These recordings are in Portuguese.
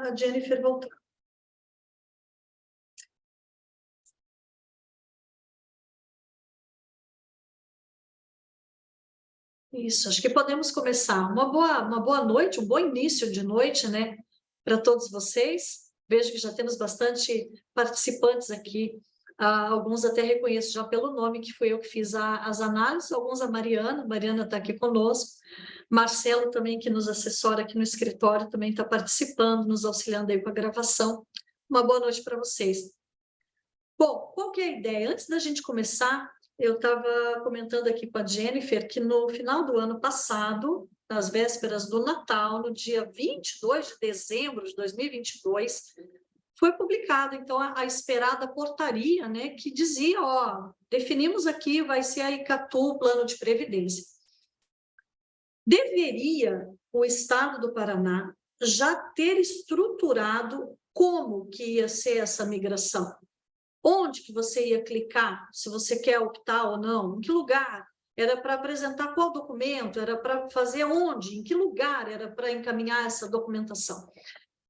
a Jennifer voltou. Isso, acho que podemos começar. Uma boa noite, um bom início de noite, né, para todos vocês. Vejo que já temos bastante participantes aqui, alguns até reconheço já pelo nome, que fui eu que fiz as análises, alguns a Mariana está aqui conosco, Marcelo também, que nos assessora aqui no escritório, também está participando, nos auxiliando aí com a gravação. Uma boa noite para vocês. Bom, qual que é a ideia? Antes da gente começar, eu estava comentando aqui com a Jennifer que no final do ano passado, nas vésperas do Natal, no dia 22 de dezembro de 2022, foi publicada, então, a esperada portaria, né, que dizia, ó, definimos aqui, vai ser a ICATU, Plano de Previdência. Deveria o Estado do Paraná já ter estruturado como que ia ser essa migração. Onde que você ia clicar, se você quer optar ou não, em que lugar, era para apresentar qual documento, era para fazer onde, em que lugar era para encaminhar essa documentação.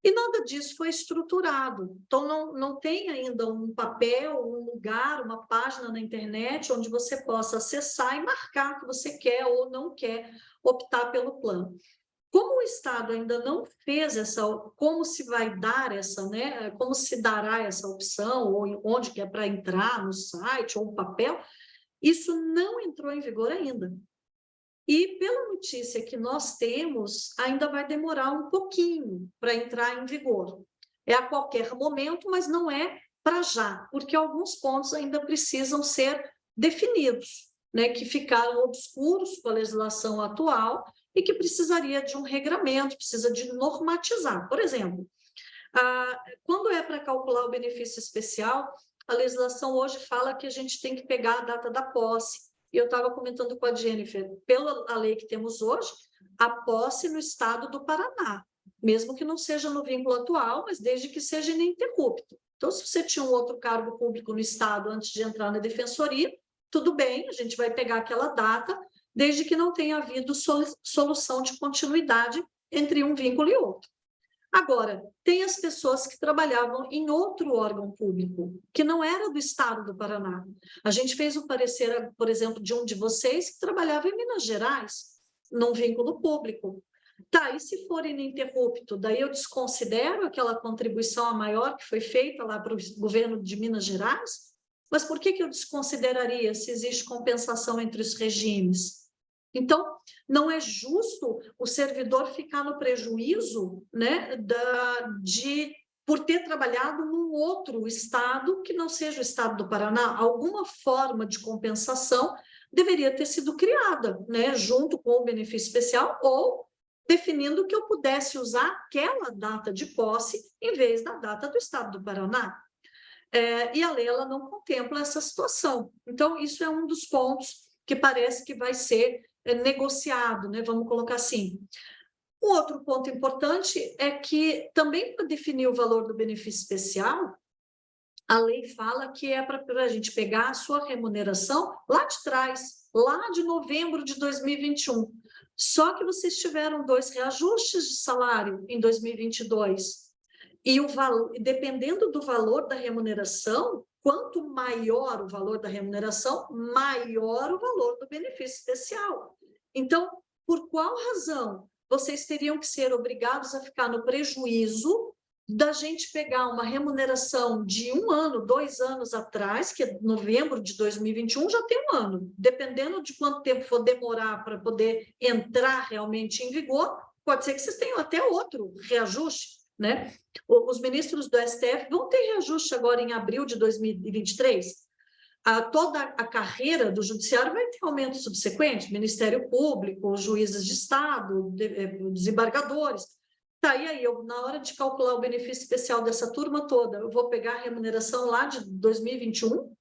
E nada disso foi estruturado, então não tem ainda um papel, um lugar, uma página na internet onde você possa acessar e marcar que você quer ou não quer optar pelo plano. Como o Estado ainda não fez como se vai dar essa, né? Como se dará essa opção, ou onde que é para entrar no site, ou papel, isso não entrou em vigor ainda. E pela notícia que nós temos, ainda vai demorar um pouquinho para entrar em vigor. É a qualquer momento, mas não é para já, porque alguns pontos ainda precisam ser definidos, né? Que ficaram obscuros com a legislação atual, e que precisaria de um regramento, precisa de normatizar. Por exemplo, quando é para calcular o benefício especial, a legislação hoje fala que a gente tem que pegar a data da posse. E eu estava comentando com a Jennifer, pela lei que temos hoje, a posse no estado do Paraná, mesmo que não seja no vínculo atual, mas desde que seja ininterrupto. Então, se você tinha um outro cargo público no estado antes de entrar na defensoria, tudo bem, a gente vai pegar aquela data, desde que não tenha havido solução de continuidade entre um vínculo e outro. Agora, tem as pessoas que trabalhavam em outro órgão público, que não era do Estado do Paraná. A gente fez um parecer, por exemplo, de um de vocês que trabalhava em Minas Gerais, num vínculo público. Tá, e se for ininterrupto, daí eu desconsidero aquela contribuição a maior que foi feita lá para o governo de Minas Gerais? Mas por que eu desconsideraria se existe compensação entre os regimes? Então, não é justo o servidor ficar no prejuízo, né, por ter trabalhado num outro estado que não seja o estado do Paraná. Alguma forma de compensação deveria ter sido criada, né, junto com o benefício especial, ou definindo que eu pudesse usar aquela data de posse em vez da data do estado do Paraná. E a lei ela não contempla essa situação. Então, isso é um dos pontos que parece que vai ser negociado, né? Vamos colocar assim. Um outro ponto importante é que, também para definir o valor do benefício especial, a lei fala que é para a gente pegar a sua remuneração lá de trás, lá de novembro de 2021. Só que vocês tiveram 2 reajustes de salário em 2022. E dependendo do valor da remuneração, quanto maior o valor da remuneração, maior o valor do benefício especial. Então, por qual razão vocês teriam que ser obrigados a ficar no prejuízo da gente pegar uma remuneração de 1 ano, 2 anos atrás, que é novembro de 2021, já tem 1 ano. Dependendo de quanto tempo for demorar para poder entrar realmente em vigor, pode ser que vocês tenham até outro reajuste, né? Os ministros do STF vão ter reajuste agora em abril de 2023. Toda a carreira do judiciário vai ter aumento subsequente, Ministério Público, juízes de Estado, desembargadores. Tá, e aí, na hora de calcular o benefício especial dessa turma toda, eu vou pegar a remuneração lá de 2021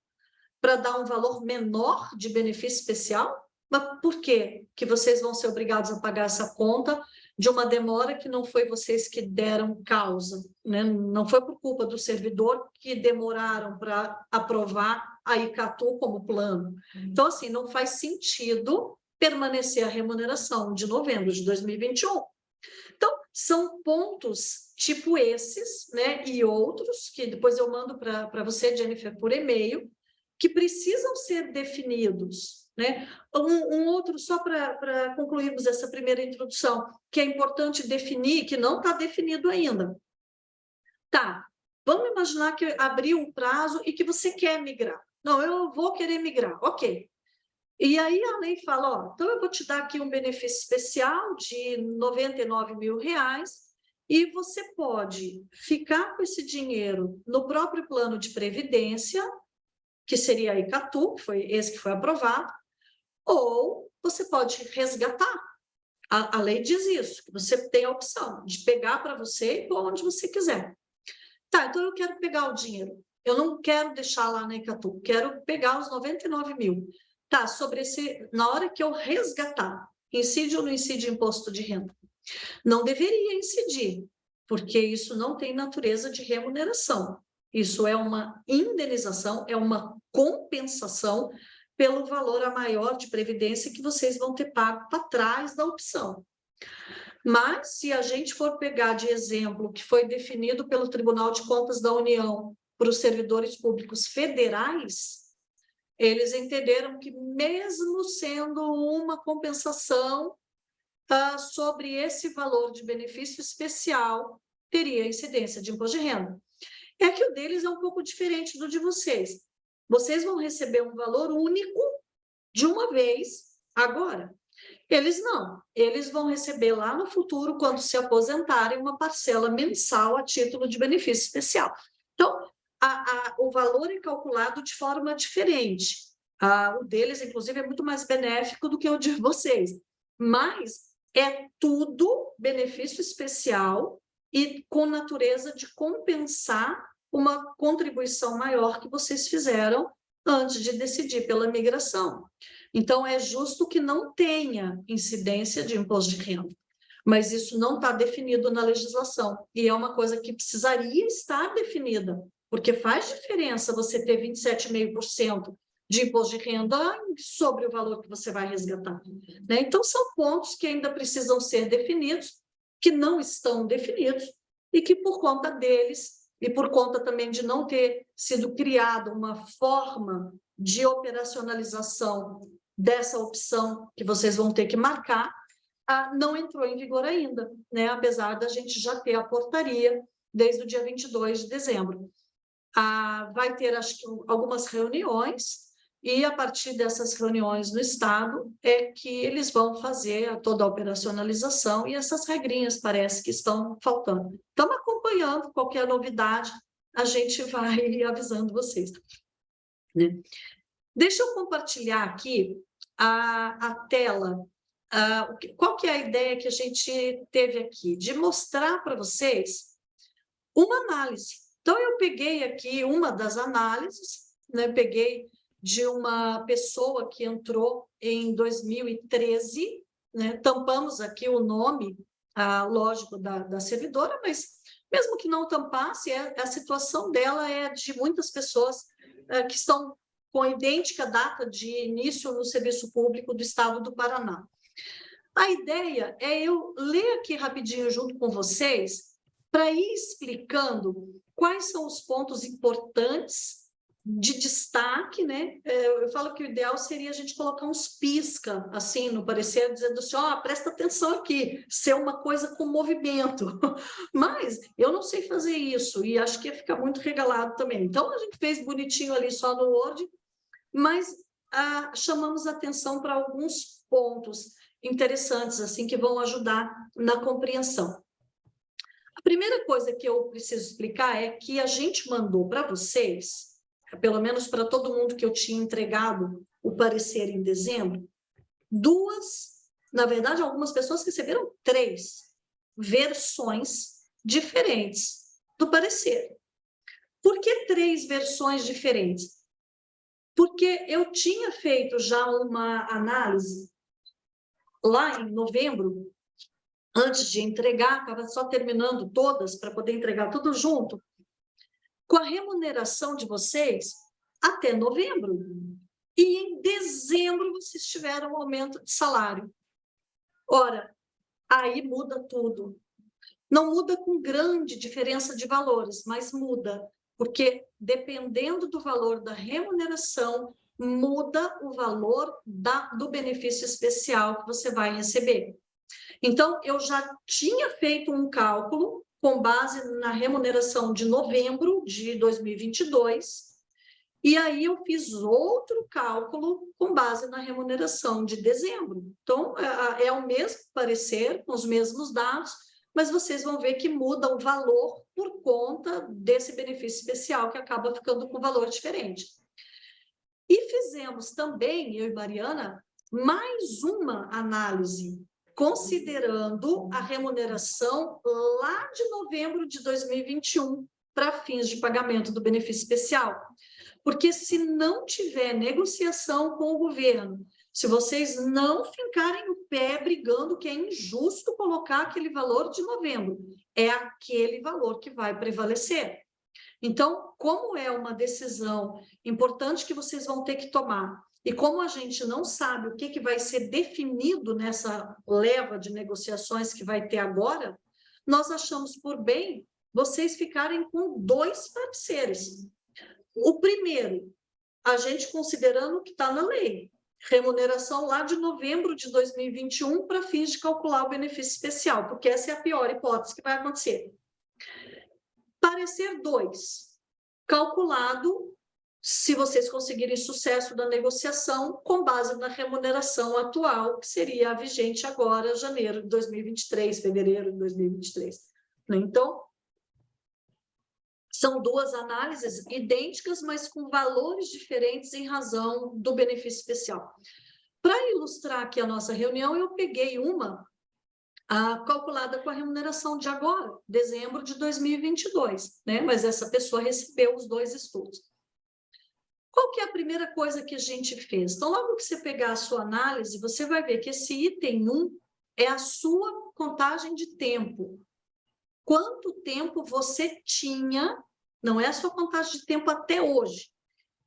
para dar um valor menor de benefício especial? Mas por quê que vocês vão ser obrigados a pagar essa conta de uma demora que não foi vocês que deram causa, né? Não foi por culpa do servidor que demoraram para aprovar a ICATU como plano. Então, assim, não faz sentido permanecer a remuneração de novembro de 2021. Então, são pontos tipo esses, né, e outros, que depois eu mando para você, Jennifer, por e-mail, que precisam ser definidos, né? Um outro, só para concluirmos essa primeira introdução, que é importante definir, que não está definido ainda. Tá, vamos imaginar que abriu o prazo e que você quer migrar. Não, eu vou querer migrar, ok. E aí a lei fala, ó, então eu vou te dar aqui um benefício especial de R$ 99 mil, e você pode ficar com esse dinheiro no próprio plano de previdência, que seria a ICATU, que foi esse que foi aprovado, ou você pode resgatar. A lei diz isso, que você tem a opção de pegar para você e pôr onde você quiser. Tá, então eu quero pegar o dinheiro. Eu não quero deixar lá na ICATU, quero pegar os 99 mil. Tá, sobre esse, na hora que eu resgatar, incide ou não incide imposto de renda? Não deveria incidir, porque isso não tem natureza de remuneração. Isso é uma indenização, é uma compensação pelo valor a maior de previdência que vocês vão ter pago para trás da opção. Mas, se a gente for pegar de exemplo o que foi definido pelo Tribunal de Contas da União para os servidores públicos federais, eles entenderam que, mesmo sendo uma compensação sobre esse valor de benefício especial, teria incidência de imposto de renda. É que o deles é um pouco diferente do de vocês. Vocês vão receber um valor único de uma vez agora. Eles não, eles vão receber lá no futuro, quando se aposentarem, uma parcela mensal a título de benefício especial. Então, o valor é calculado de forma diferente. O deles, inclusive, é muito mais benéfico do que o de vocês. Mas é tudo benefício especial e com natureza de compensar uma contribuição maior que vocês fizeram antes de decidir pela migração. Então, é justo que não tenha incidência de imposto de renda, mas isso não está definido na legislação, e é uma coisa que precisaria estar definida, porque faz diferença você ter 27,5% de imposto de renda sobre o valor que você vai resgatar, né? Então, são pontos que ainda precisam ser definidos, que não estão definidos, e que, por conta deles, e por conta também de não ter sido criada uma forma de operacionalização dessa opção que vocês vão ter que marcar, não entrou em vigor ainda, né? Apesar da gente já ter a portaria desde o dia 22 de dezembro. Vai ter, acho que, algumas reuniões, e a partir dessas reuniões no Estado é que eles vão fazer toda a operacionalização, e essas regrinhas parece que estão faltando. Estamos acompanhando qualquer novidade, a gente vai avisando vocês, né? Deixa eu compartilhar aqui a tela. Qual que é a ideia que a gente teve aqui? De mostrar para vocês uma análise. Então, eu peguei aqui uma das análises, né? Peguei de uma pessoa que entrou em 2013, né? Tampamos aqui o nome, lógico, da servidora, mas mesmo que não tampasse, a situação dela é de muitas pessoas que estão com a idêntica data de início no serviço público do Estado do Paraná. A ideia é eu ler aqui rapidinho junto com vocês, para ir explicando quais são os pontos importantes de destaque, né? Eu falo que o ideal seria a gente colocar uns pisca, assim, no parecer, dizendo assim, presta atenção aqui, ser uma coisa com movimento. Mas eu não sei fazer isso, e acho que ia ficar muito regalado também. Então, a gente fez bonitinho ali só no Word, mas chamamos atenção para alguns pontos interessantes, assim, que vão ajudar na compreensão. A primeira coisa que eu preciso explicar é que a gente mandou para vocês, pelo menos para todo mundo que eu tinha entregado o parecer em dezembro, na verdade, algumas pessoas receberam 3 versões diferentes do parecer. Por que 3 versões diferentes? Porque eu tinha feito já uma análise lá em novembro, antes de entregar, estava só terminando todas para poder entregar tudo junto, com a remuneração de vocês até novembro. E em dezembro vocês tiveram um aumento de salário. Ora, aí muda tudo. Não muda com grande diferença de valores, mas muda, porque dependendo do valor da remuneração, muda o valor do benefício especial que você vai receber. Então, eu já tinha feito um cálculo com base na remuneração de novembro de 2022, e aí eu fiz outro cálculo com base na remuneração de dezembro. Então, é o mesmo parecer, com os mesmos dados, mas vocês vão ver que muda o valor por conta desse benefício especial, que acaba ficando com valor diferente. E fizemos também, eu e Mariana, mais uma análise, considerando a remuneração lá de novembro de 2021 para fins de pagamento do benefício especial. Porque se não tiver negociação com o governo, se vocês não fincarem o pé brigando que é injusto colocar aquele valor de novembro, é aquele valor que vai prevalecer. Então, como é uma decisão importante que vocês vão ter que tomar, e como a gente não sabe o que vai ser definido nessa leva de negociações que vai ter agora, nós achamos por bem vocês ficarem com dois pareceres. O primeiro, a gente considerando que está na lei, remuneração lá de novembro de 2021 para fins de calcular o benefício especial, porque essa é a pior hipótese que vai acontecer. Parecer 2, calculado se vocês conseguirem sucesso da negociação com base na remuneração atual, que seria a vigente agora, janeiro de 2023, fevereiro de 2023. Então, são duas análises idênticas, mas com valores diferentes em razão do benefício especial. Para ilustrar aqui a nossa reunião, eu peguei uma calculada com a remuneração de agora, dezembro de 2022, né? Mas essa pessoa recebeu os dois estudos. Qual que é a primeira coisa que a gente fez? Então, logo que você pegar a sua análise, você vai ver que esse item 1 é a sua contagem de tempo. Quanto tempo você tinha, não é a sua contagem de tempo até hoje,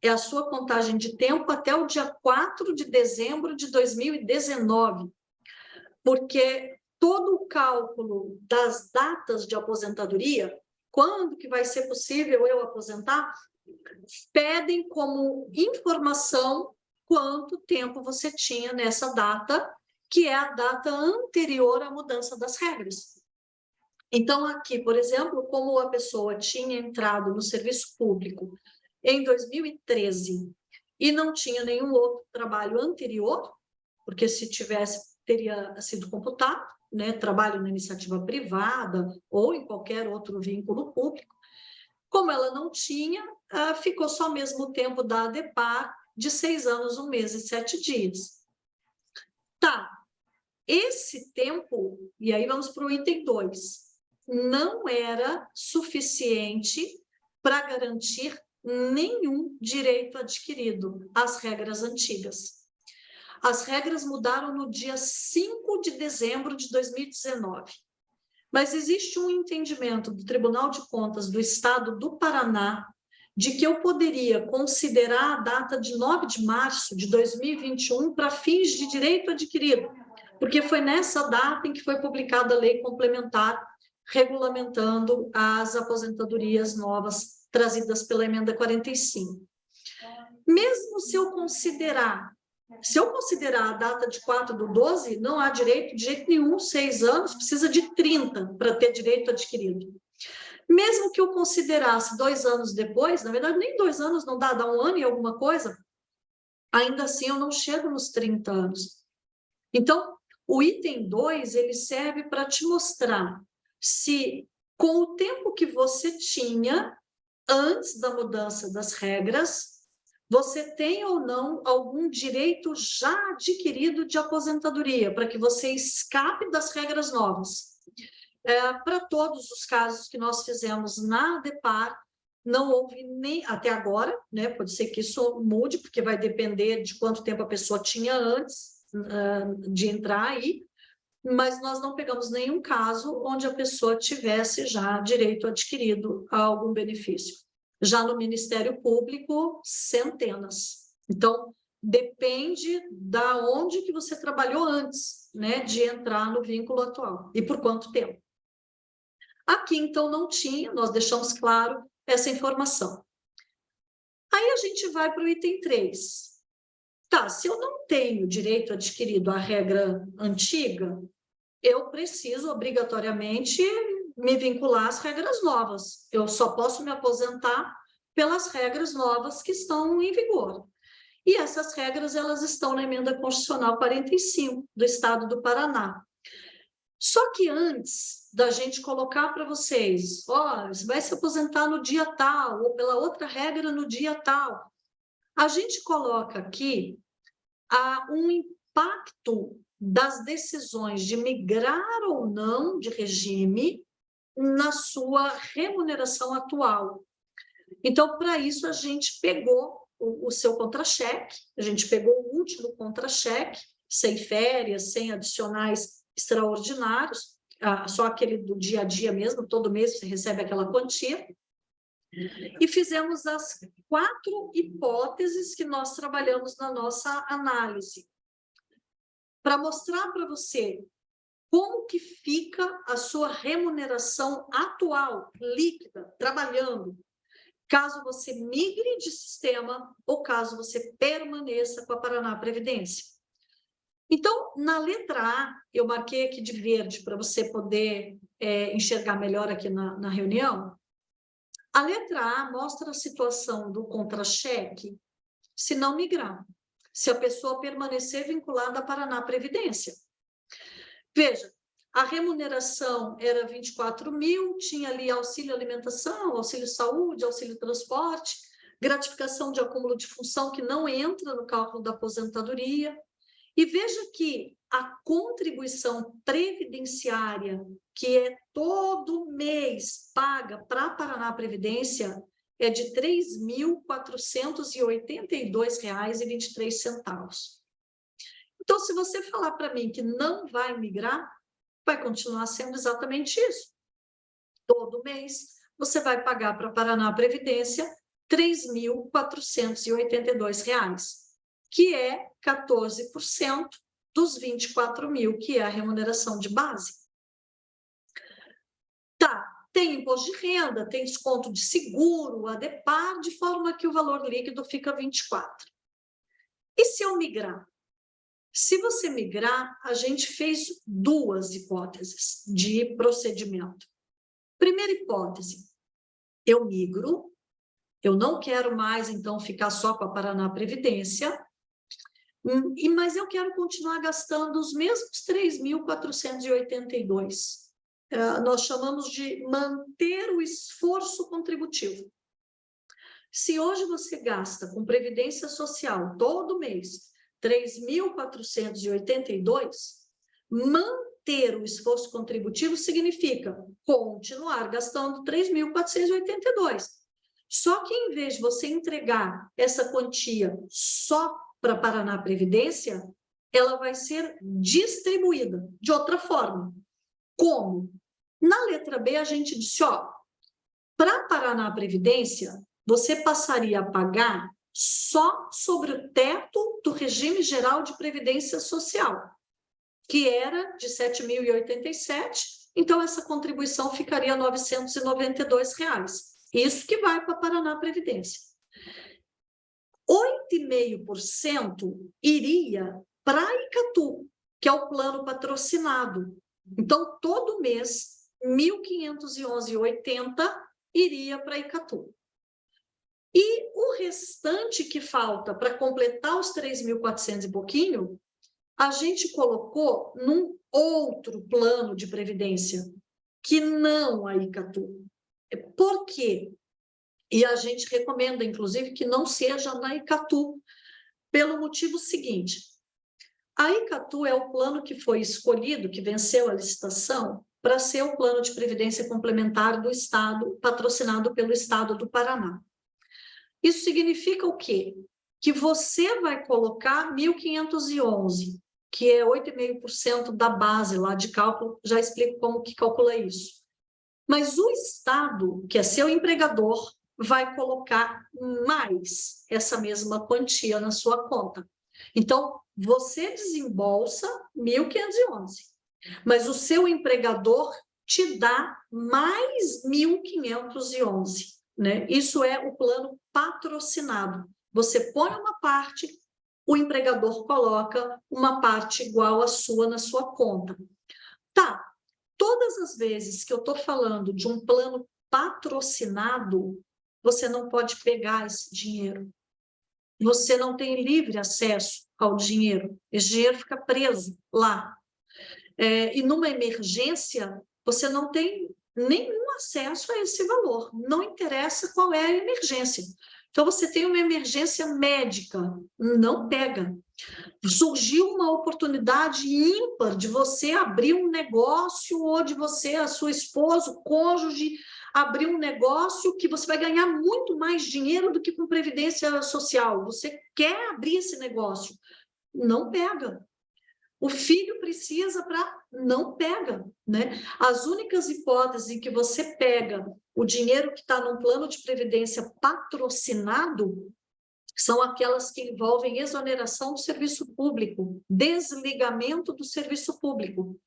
é a sua contagem de tempo até o dia 4 de dezembro de 2019, porque todo o cálculo das datas de aposentadoria, quando que vai ser possível eu aposentar, pedem como informação quanto tempo você tinha nessa data, que é a data anterior à mudança das regras. Então, aqui, por exemplo, como a pessoa tinha entrado no serviço público em 2013 e não tinha nenhum outro trabalho anterior, porque se tivesse, teria sido computado, né, trabalho na iniciativa privada ou em qualquer outro vínculo público. Como ela não tinha, ficou só mesmo o tempo da ADEPAR de 6 anos, 1 mês e 7 dias. Tá, esse tempo, e aí vamos para o item 2, não era suficiente para garantir nenhum direito adquirido às regras antigas. As regras mudaram no dia 5 de dezembro de 2019, mas existe um entendimento do Tribunal de Contas do Estado do Paraná de que eu poderia considerar a data de 9 de março de 2021 para fins de direito adquirido, porque foi nessa data em que foi publicada a lei complementar regulamentando as aposentadorias novas trazidas pela emenda 45. Mesmo se eu considerar a data de 4/12, não há direito de jeito nenhum, 6 anos, precisa de 30 para ter direito adquirido. Mesmo que eu considerasse 2 anos depois, na verdade, nem 2 anos não dá 1 ano e alguma coisa, ainda assim eu não chego nos 30 anos. Então, o item 2, ele serve para te mostrar se, com o tempo que você tinha antes da mudança das regras, você tem ou não algum direito já adquirido de aposentadoria, para que você escape das regras novas. Para todos os casos que nós fizemos na ADEPAR, não houve nem, até agora, né, pode ser que isso mude, porque vai depender de quanto tempo a pessoa tinha antes de entrar aí, mas nós não pegamos nenhum caso onde a pessoa tivesse já direito adquirido a algum benefício. Já no Ministério Público, centenas. Então, depende da onde que você trabalhou antes, né, de entrar no vínculo atual e por quanto tempo. Aqui, então, não tinha, nós deixamos claro essa informação. Aí a gente vai para o item 3. Tá, se eu não tenho direito adquirido à regra antiga, eu preciso obrigatoriamente me vincular às regras novas. Eu só posso me aposentar pelas regras novas que estão em vigor. E essas regras, elas estão na Emenda Constitucional 45 do Estado do Paraná. Só que antes da gente colocar para vocês, ó, você vai se aposentar no dia tal, ou pela outra regra no dia tal, a gente coloca aqui um impacto das decisões de migrar ou não de regime na sua remuneração atual. Então, para isso, a gente pegou o seu contra-cheque, a gente pegou o último contra-cheque, sem férias, sem adicionais extraordinários, só aquele do dia a dia mesmo, todo mês você recebe aquela quantia, e fizemos as 4 hipóteses que nós trabalhamos na nossa análise, para mostrar para você como que fica a sua remuneração atual, líquida, trabalhando, caso você migre de sistema ou caso você permaneça com a Paraná Previdência. Então, na letra A, eu marquei aqui de verde para você poder enxergar melhor aqui na reunião. A letra A mostra a situação do contra-cheque se não migrar, se a pessoa permanecer vinculada à Paraná Previdência. Veja, a remuneração era 24 mil, tinha ali auxílio alimentação, auxílio saúde, auxílio transporte, gratificação de acúmulo de função que não entra no cálculo da aposentadoria. E veja que a contribuição previdenciária, que é todo mês paga para a Paraná Previdência, é de R$ 3.482,23. Então, se você falar para mim que não vai migrar, vai continuar sendo exatamente isso. Todo mês, você vai pagar para a Paraná Previdência R$ 3.482, que é 14% dos 24 mil, que é a remuneração de base. Tá, tem imposto de renda, tem desconto de seguro, ADEPAR, de forma que o valor líquido fica 24. E se eu migrar? Se você migrar, a gente fez 2 hipóteses de procedimento. Primeira hipótese, eu migro, eu não quero mais, então, ficar só com a Paraná Previdência, mas eu quero continuar gastando os mesmos 3.482. Nós chamamos de manter o esforço contributivo. Se hoje você gasta com Previdência Social todo mês 3.482, manter o esforço contributivo significa continuar gastando 3.482. Só que, em vez de você entregar essa quantia só para a Paraná Previdência, ela vai ser distribuída de outra forma. Como? Na letra B, a gente disse, ó, para a Paraná Previdência, você passaria a pagar só sobre o teto do regime geral de previdência social, que era de R$ 7.087, então essa contribuição ficaria R$ 992. Isso que vai para a Paraná Previdência. 8,5% iria para a Icatu, que é o plano patrocinado. Então, todo mês, R$ 1.511,80 iria para a Icatu. E o restante que falta para completar os 3.400 e pouquinho, a gente colocou num outro plano de previdência, que não a Icatu. Por quê? E a gente recomenda, inclusive, que não seja na Icatu, pelo motivo seguinte. A Icatu é o plano que foi escolhido, que venceu a licitação, para ser o plano de previdência complementar do Estado, patrocinado pelo Estado do Paraná. Isso significa o quê? Que você vai colocar 1.511, que é 8,5% da base lá de cálculo, já explico como que calcula isso. Mas o Estado, que é seu empregador, vai colocar mais essa mesma quantia na sua conta. Então, você desembolsa 1.511, mas o seu empregador te dá mais 1.511, né? Isso é o plano patrocinado. Você põe uma parte, o empregador coloca uma parte igual à sua na sua conta. Tá, todas as vezes que eu estou falando de um plano patrocinado, você não pode pegar esse dinheiro. Você não tem livre acesso ao dinheiro. Esse dinheiro fica preso lá. E numa emergência, você não tem nenhum acesso a esse valor. Não interessa qual é a emergência. Então, você tem uma emergência médica, não pega. Surgiu uma oportunidade ímpar de você abrir um negócio, ou de você, a sua esposa, o cônjuge, abrir um negócio que você vai ganhar muito mais dinheiro do que com previdência social. Você quer abrir esse negócio, não pega. O filho precisa para não pega, né? As únicas hipóteses em que você pega o dinheiro que está num plano de previdência patrocinado são aquelas que envolvem exoneração do serviço público, desligamento do serviço público.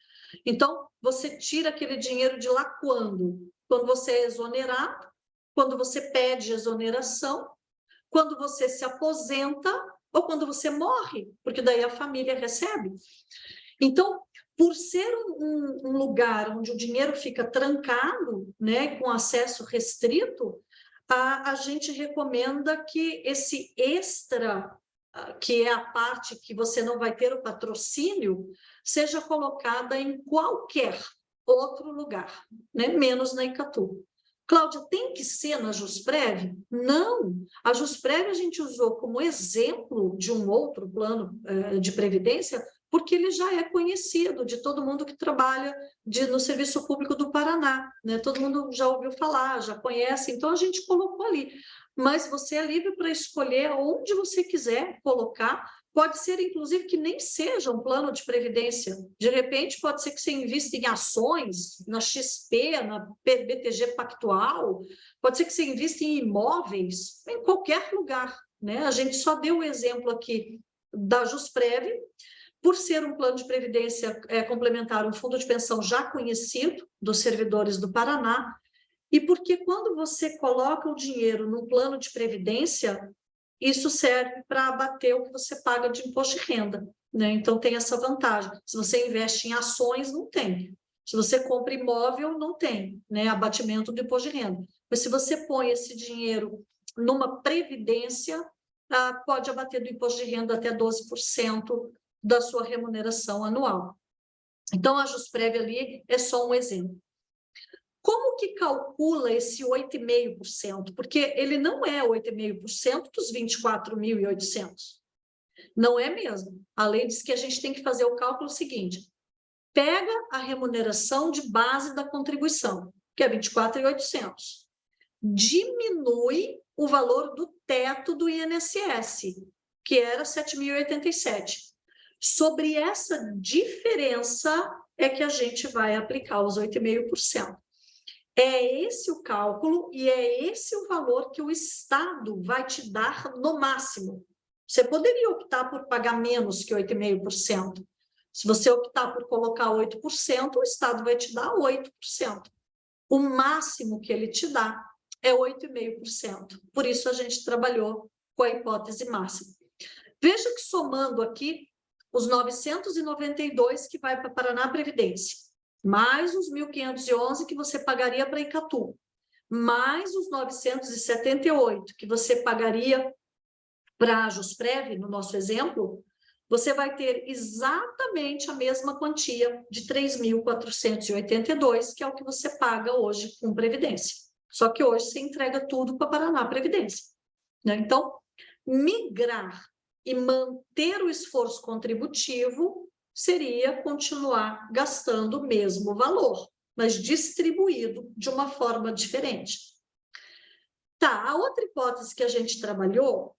Então, você tira aquele dinheiro de lá quando? Quando você é exonerado, quando você pede exoneração, quando você se aposenta ou quando você morre, porque daí a família recebe. Então, por ser um lugar onde o dinheiro fica trancado, né, com acesso restrito, a gente recomenda que esse extra, que é a parte que você não vai ter o patrocínio, seja colocada em qualquer outro lugar, né, menos na Icatu. Cláudia, tem que ser na Jusprev? Não, a Jusprev a gente usou como exemplo de um outro plano de previdência, porque ele já é conhecido de todo mundo que trabalha no Serviço Público do Paraná, né? Todo mundo já ouviu falar, já conhece, então a gente colocou ali. Mas você é livre para escolher onde você quiser colocar, pode ser, inclusive, que nem seja um plano de previdência. De repente, pode ser que você invista em ações, na XP, na BTG Pactual, pode ser que você invista em imóveis, em qualquer lugar, né? A gente só deu o exemplo aqui da Jusprev, por ser um plano de previdência complementar, um fundo de pensão já conhecido dos servidores do Paraná, e porque quando você coloca o dinheiro num plano de previdência, isso serve para abater o que você paga de imposto de renda, né? Então, tem essa vantagem. Se você investe em ações, não tem. Se você compra imóvel, não tem, né? Abatimento do imposto de renda. Mas se você põe esse dinheiro numa previdência, pode abater do imposto de renda até 12% da sua remuneração anual. Então, a Jusprev ali é só um exemplo. Como que calcula esse 8,5%? Porque ele não é 8,5% dos 24.800. Não é mesmo. A lei diz que a gente tem que fazer o cálculo seguinte: pega a remuneração de base da contribuição, que é 24.800, diminui o valor do teto do INSS, que era 7.087. Sobre essa diferença é que a gente vai aplicar os 8,5%. É esse o cálculo e é esse o valor que o Estado vai te dar no máximo. Você poderia optar por pagar menos que 8,5%. Se você optar por colocar 8%, o Estado vai te dar 8%. O máximo que ele te dá é 8,5%. Por isso, a gente trabalhou com a hipótese máxima. Veja que somando aqui, os 992 que vai para Paraná Previdência, mais os 1.511 que você pagaria para Icatu, mais os 978 que você pagaria para a Jusprev, no nosso exemplo, você vai ter exatamente a mesma quantia de 3.482, que é o que você paga hoje com Previdência. Só que hoje você entrega tudo para Paraná Previdência, né? Então, migrar e manter o esforço contributivo seria continuar gastando o mesmo valor, mas distribuído de uma forma diferente. Tá, a outra hipótese que a gente trabalhou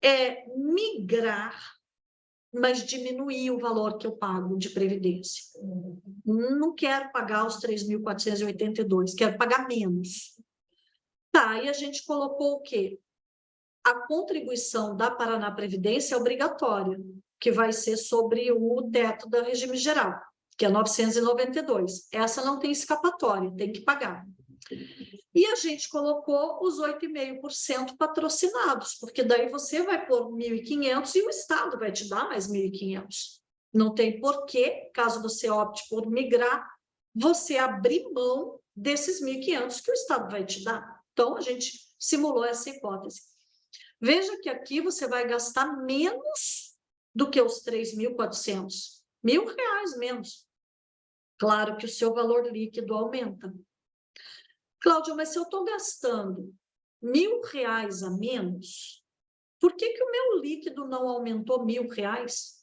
é migrar, mas diminuir o valor que eu pago de previdência. Não quero pagar os 3.482, quero pagar menos. Tá, e a gente colocou o quê? A contribuição da Paraná Previdência é obrigatória, que vai ser sobre o teto do regime geral. que é 992. Essa não tem escapatória, tem que pagar. E a gente colocou os 8,5% patrocinados, porque daí você vai pôr 1.500 e o Estado vai te dar mais 1.500. Não tem porquê, caso você opte por migrar, você abrir mão desses 1.500 que o Estado vai te dar. Então, a gente simulou essa hipótese. Veja que aqui você vai gastar menos do que os 3.400. R$ 1.000 menos. Claro que o seu valor líquido aumenta. Cláudia, mas se eu estou gastando R$ 1.000 a menos, por que que o meu líquido não aumentou R$ 1.000?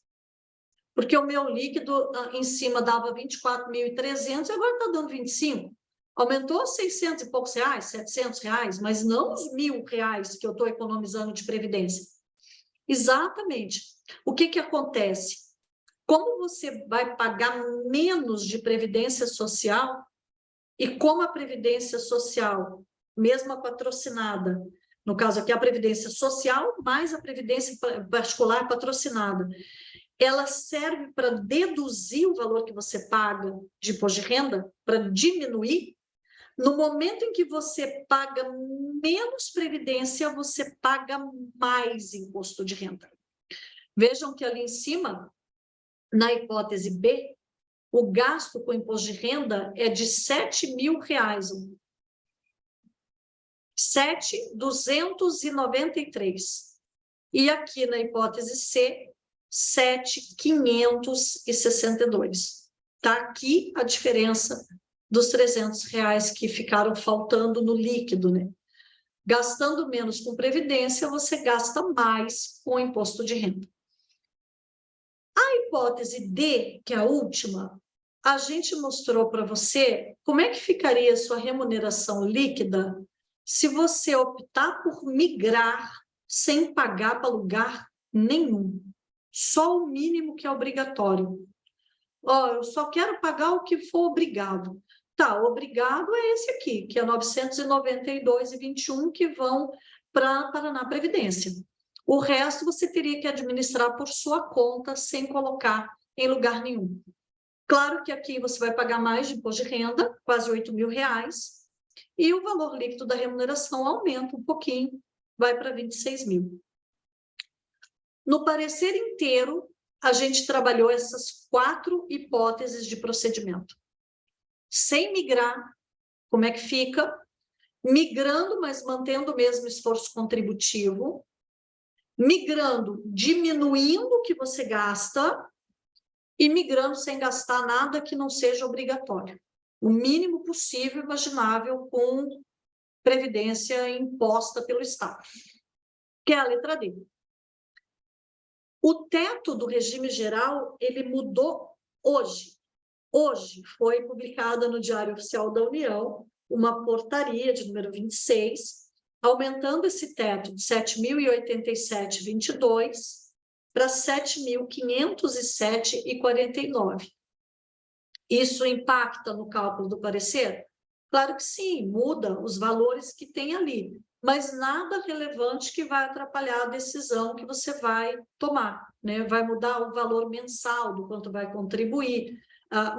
Porque o meu líquido em cima dava 24.300 e agora está dando 25. Aumentou 600 e poucos reais, R$ 700, mas não os R$ 1.000 que eu estou economizando de previdência. Exatamente. O que que acontece? Como você vai pagar menos de previdência social, e como a previdência social, mesmo a patrocinada, no caso aqui a previdência social mais a previdência particular patrocinada, ela serve para deduzir o valor que você paga de imposto de renda, para diminuir. No momento em que você paga menos previdência, você paga mais imposto de renda. Vejam que ali em cima, na hipótese B, o gasto com imposto de renda é de R$ 7.000. 7.293. E aqui na hipótese C, 7.562. Está aqui a diferença dos R$ 300 que ficaram faltando no líquido, né? Gastando menos com previdência, você gasta mais com imposto de renda. A hipótese D, que é a última, a gente mostrou para você como é que ficaria a sua remuneração líquida se você optar por migrar sem pagar para lugar nenhum. Só o mínimo que é obrigatório. Eu só quero pagar o que for obrigado. Tá, obrigado é esse aqui, que é 992,21 que vão para Paraná Previdência. O resto você teria que administrar por sua conta, sem colocar em lugar nenhum. Claro que aqui você vai pagar mais de imposto de renda, quase R$ 8.000, e o valor líquido da remuneração aumenta um pouquinho, vai para 26.000. No parecer inteiro, a gente trabalhou essas 4 hipóteses de procedimento. Sem migrar, como é que fica? Migrando, mas mantendo o mesmo esforço contributivo. Migrando, diminuindo o que você gasta. E migrando sem gastar nada que não seja obrigatório. O mínimo possível, imaginável, com previdência imposta pelo Estado. Que é a letra D. O teto do regime geral, ele mudou hoje. Hoje foi publicada no Diário Oficial da União uma portaria de número 26, aumentando esse teto de 7.087,22 para 7.507,49. Isso impacta no cálculo do parecer? Claro que sim, muda os valores que tem ali, mas nada relevante que vai atrapalhar a decisão que você vai tomar, né? Vai mudar o valor mensal do quanto vai contribuir.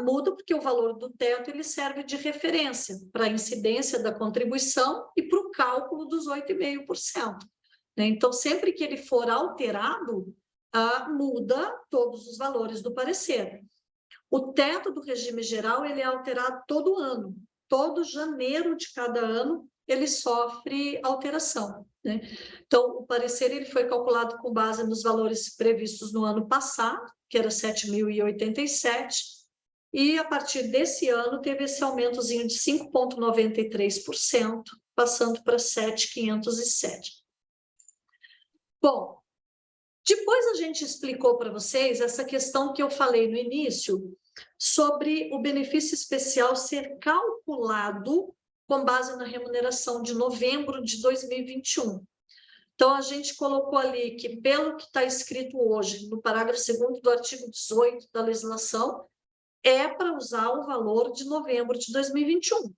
Muda porque o valor do teto ele serve de referência para a incidência da contribuição e para o cálculo dos 8,5%. Né? Então, sempre que ele for alterado, muda todos os valores do parecer. O teto do regime geral ele é alterado todo ano. Todo janeiro de cada ano ele sofre alteração. Né? Então, o parecer ele foi calculado com base nos valores previstos no ano passado, que era 7.087, e a partir desse ano teve esse aumentozinho de 5,93%, passando para 7.507. Bom, depois a gente explicou para vocês essa questão que eu falei no início, sobre o benefício especial ser calculado com base na remuneração de novembro de 2021. Então, a gente colocou ali que, pelo que está escrito hoje, no parágrafo 2º do artigo 18 da legislação, é para usar o valor de novembro de 2021.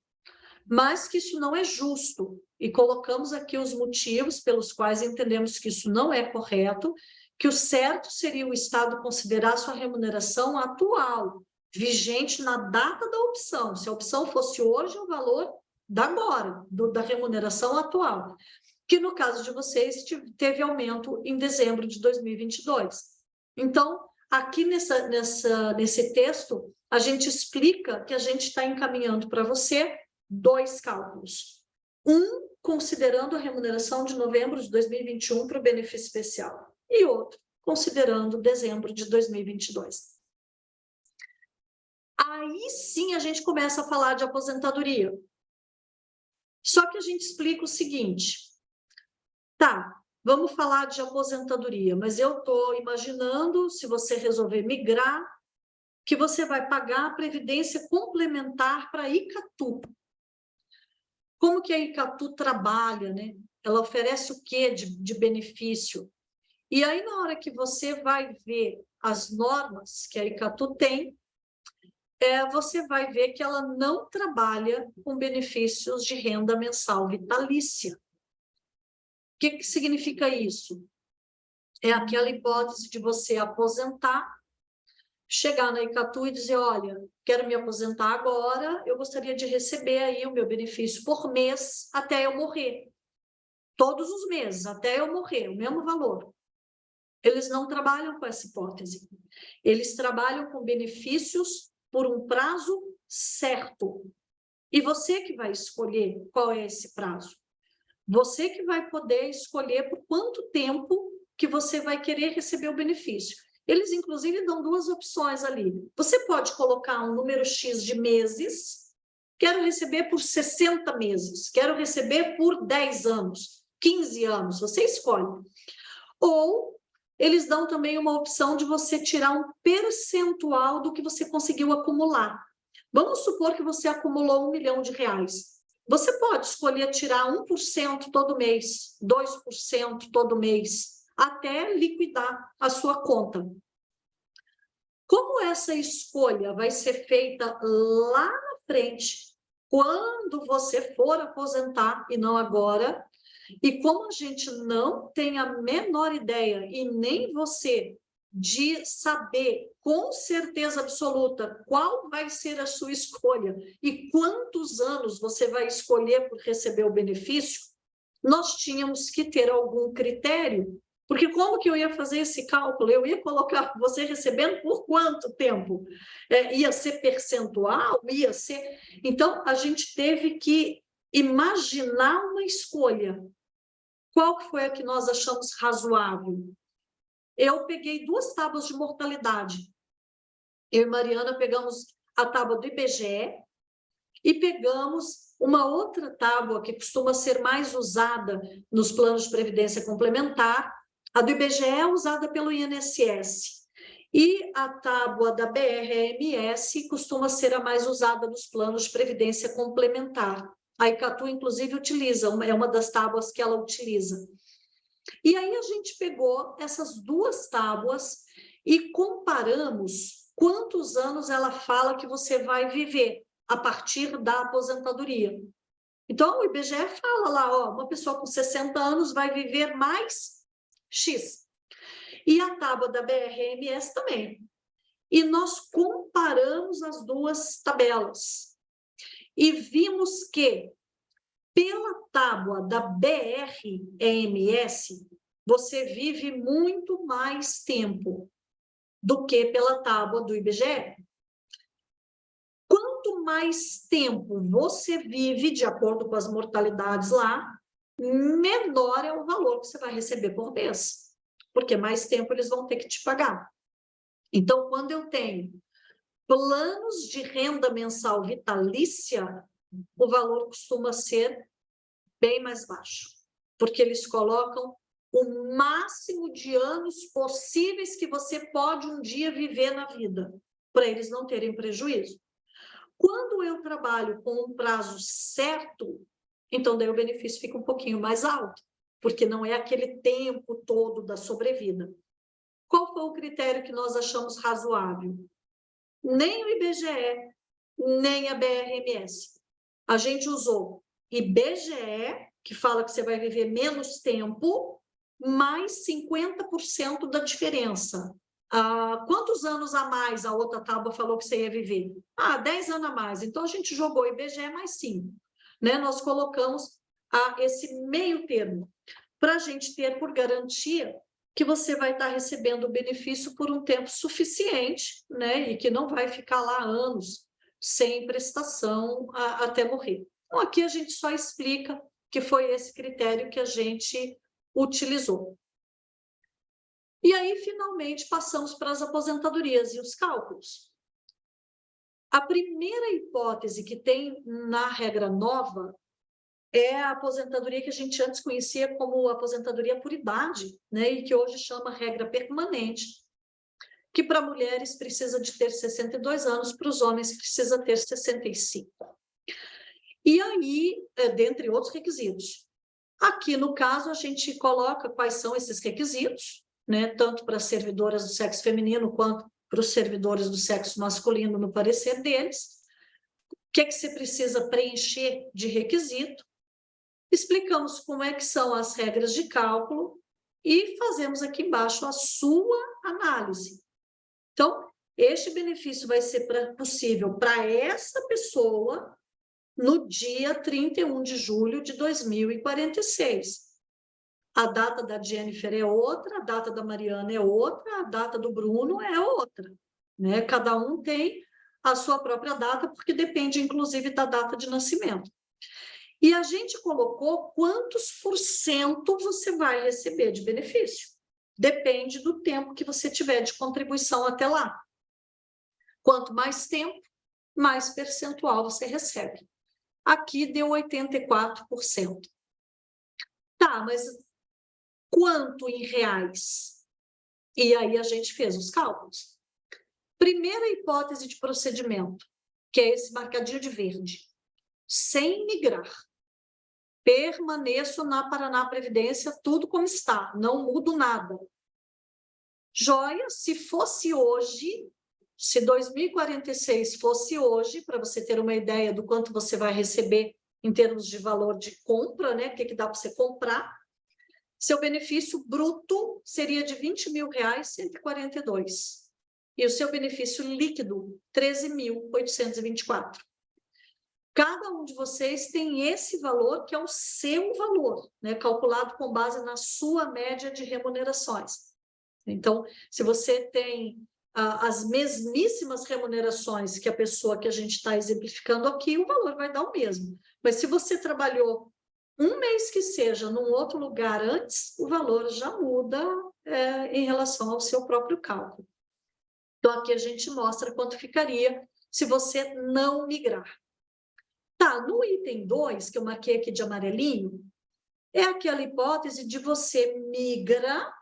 Mas que isso não é justo. E colocamos aqui os motivos pelos quais entendemos que isso não é correto, que o certo seria o Estado considerar sua remuneração atual, vigente na data da opção. Se a opção fosse hoje, é o valor da agora, da remuneração atual, que no caso de vocês teve aumento em dezembro de 2022. Então, aqui nesse texto, a gente explica que a gente está encaminhando para você 2 cálculos. Um, considerando a remuneração de novembro de 2021 para o benefício especial, e outro, considerando dezembro de 2022. Aí sim a gente começa a falar de aposentadoria. Só que a gente explica o seguinte, tá, vamos falar de aposentadoria, mas eu estou imaginando, se você resolver migrar, que você vai pagar a previdência complementar para a Icatu. Como que a Icatu trabalha, né? Ela oferece o quê de benefício? E aí, na hora que você vai ver as normas que a Icatu tem, você vai ver que ela não trabalha com benefícios de renda mensal vitalícia. O que significa isso? É aquela hipótese de você aposentar, chegar na Icatu e dizer, olha, quero me aposentar agora, eu gostaria de receber aí o meu benefício por mês até eu morrer. Todos os meses, até eu morrer, o mesmo valor. Eles não trabalham com essa hipótese. Eles trabalham com benefícios por um prazo certo. E você que vai escolher qual é esse prazo. Você que vai poder escolher por quanto tempo que você vai querer receber o benefício. Eles, inclusive, dão 2 opções ali. Você pode colocar um número X de meses, quero receber por 60 meses, quero receber por 10 anos, 15 anos, você escolhe. Ou eles dão também uma opção de você tirar um percentual do que você conseguiu acumular. Vamos supor que você acumulou R$1 milhão. Você pode escolher tirar 1% todo mês, 2% todo mês, até liquidar a sua conta. Como essa escolha vai ser feita lá na frente, quando você for aposentar e não agora, e como a gente não tem a menor ideia, e nem você, de saber com certeza absoluta qual vai ser a sua escolha e quantos anos você vai escolher por receber o benefício, nós tínhamos que ter algum critério, porque como que eu ia fazer esse cálculo? Eu ia colocar você recebendo por quanto tempo? Ia ser percentual? Ia ser... Então, a gente teve que imaginar uma escolha. Qual foi a que nós achamos razoável? Eu peguei 2 tábuas de mortalidade. Eu e Mariana pegamos a tábua do IBGE e pegamos uma outra tábua que costuma ser mais usada nos planos de previdência complementar. A do IBGE é usada pelo INSS. E a tábua da BRMS costuma ser a mais usada nos planos de previdência complementar. A Icatu, inclusive, utiliza, é uma das tábuas que ela utiliza. E aí a gente pegou essas 2 tábuas e comparamos quantos anos ela fala que você vai viver a partir da aposentadoria. Então, o IBGE fala lá, ó, uma pessoa com 60 anos vai viver mais X. E a tábua da BRMS também. E nós comparamos as 2 tabelas. E vimos que, pela tábua da BRMS, você vive muito mais tempo do que pela tábua do IBGE. Quanto mais tempo você vive, de acordo com as mortalidades lá, menor é o valor que você vai receber por mês, porque mais tempo eles vão ter que te pagar. Então, quando eu tenho planos de renda mensal vitalícia, o valor costuma ser bem mais baixo, porque eles colocam o máximo de anos possíveis que você pode um dia viver na vida, para eles não terem prejuízo. Quando eu trabalho com um prazo certo, então daí o benefício fica um pouquinho mais alto, porque não é aquele tempo todo da sobrevida. Qual foi o critério que nós achamos razoável? Nem o IBGE, nem a BRMS. A gente usou IBGE, que fala que você vai viver menos tempo, mais 50% da diferença. Quantos anos a mais a outra tábua falou que você ia viver? 10 anos a mais. Então, a gente jogou IBGE mais 5. Né? Nós colocamos esse meio termo, para a gente ter por garantia que você vai estar recebendo o benefício por um tempo suficiente, né? E que não vai ficar lá anos sem prestação até morrer. Então, aqui a gente só explica que foi esse critério que a gente utilizou. E aí, finalmente, passamos para as aposentadorias e os cálculos. A primeira hipótese que tem na regra nova é a aposentadoria que a gente antes conhecia como aposentadoria por idade, né? E que hoje chama regra permanente, que para mulheres precisa de ter 62 anos, para os homens precisa ter 65. E aí, dentre outros requisitos. Aqui, no caso, a gente coloca quais são esses requisitos, né? Tanto para as servidoras do sexo feminino quanto para os servidores do sexo masculino, no parecer deles. O que é que você precisa preencher de requisito? Explicamos como é que são as regras de cálculo e fazemos aqui embaixo a sua análise. Então, este benefício vai ser possível para essa pessoa no dia 31 de julho de 2046. A data da Jennifer é outra, a data da Mariana é outra, a data do Bruno é outra. Né? Cada um tem a sua própria data, porque depende, inclusive, da data de nascimento. E a gente colocou quantos por cento você vai receber de benefício. Depende do tempo que você tiver de contribuição até lá. Quanto mais tempo, mais percentual você recebe. Aqui deu 84%. Tá, mas quanto em reais? E aí a gente fez os cálculos. Primeira hipótese de procedimento, que é esse marcadinho de verde. Sem migrar. Permaneço na Paraná Previdência, tudo como está, não mudo nada. Joia, se fosse hoje, se 2046 fosse hoje, para você ter uma ideia do quanto você vai receber em termos de valor de compra, né? O que dá para você comprar, seu benefício bruto seria de R$ 20.142. E o seu benefício líquido, R$ 13.824. Cada um de vocês tem esse valor, que é o seu valor, né? Calculado com base na sua média de remunerações. Então, se você tem as mesmíssimas remunerações que a pessoa que a gente está exemplificando aqui, o valor vai dar o mesmo. Mas se você trabalhou um mês que seja num outro lugar antes, o valor já muda em relação ao seu próprio cálculo. Então, aqui a gente mostra quanto ficaria se você não migrar. Tá, no item 2, que eu marquei aqui de amarelinho, é aquela hipótese de você migra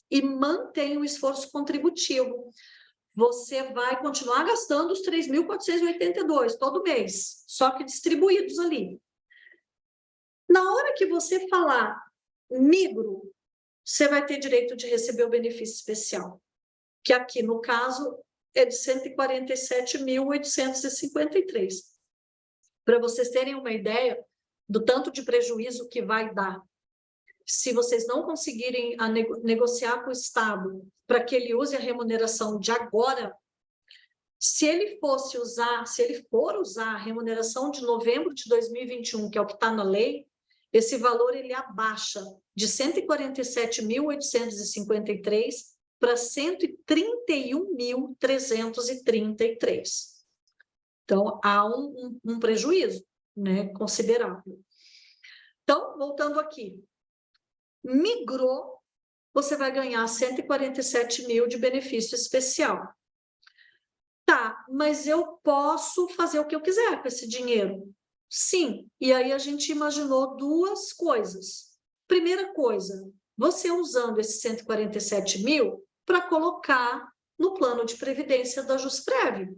e mantém o esforço contributivo. Você vai continuar gastando os 3.482 todo mês, só que distribuídos ali. Na hora que você falar migro, você vai ter direito de receber o benefício especial, que aqui, no caso, é de 147.853. Para vocês terem uma ideia do tanto de prejuízo que vai dar. Se vocês não conseguirem negociar com o Estado para que ele use a remuneração de agora, se ele for usar a remuneração de novembro de 2021, que é o que está na lei, esse valor ele abaixa de 147.853 para 131.333. Então, há um prejuízo, né, considerável. Então, voltando aqui. Migrou, você vai ganhar 147 mil de benefício especial. Tá, mas eu posso fazer o que eu quiser com esse dinheiro? Sim, e aí a gente imaginou duas coisas. Primeira coisa, você usando esses 147 mil para colocar no plano de previdência da Jusprev.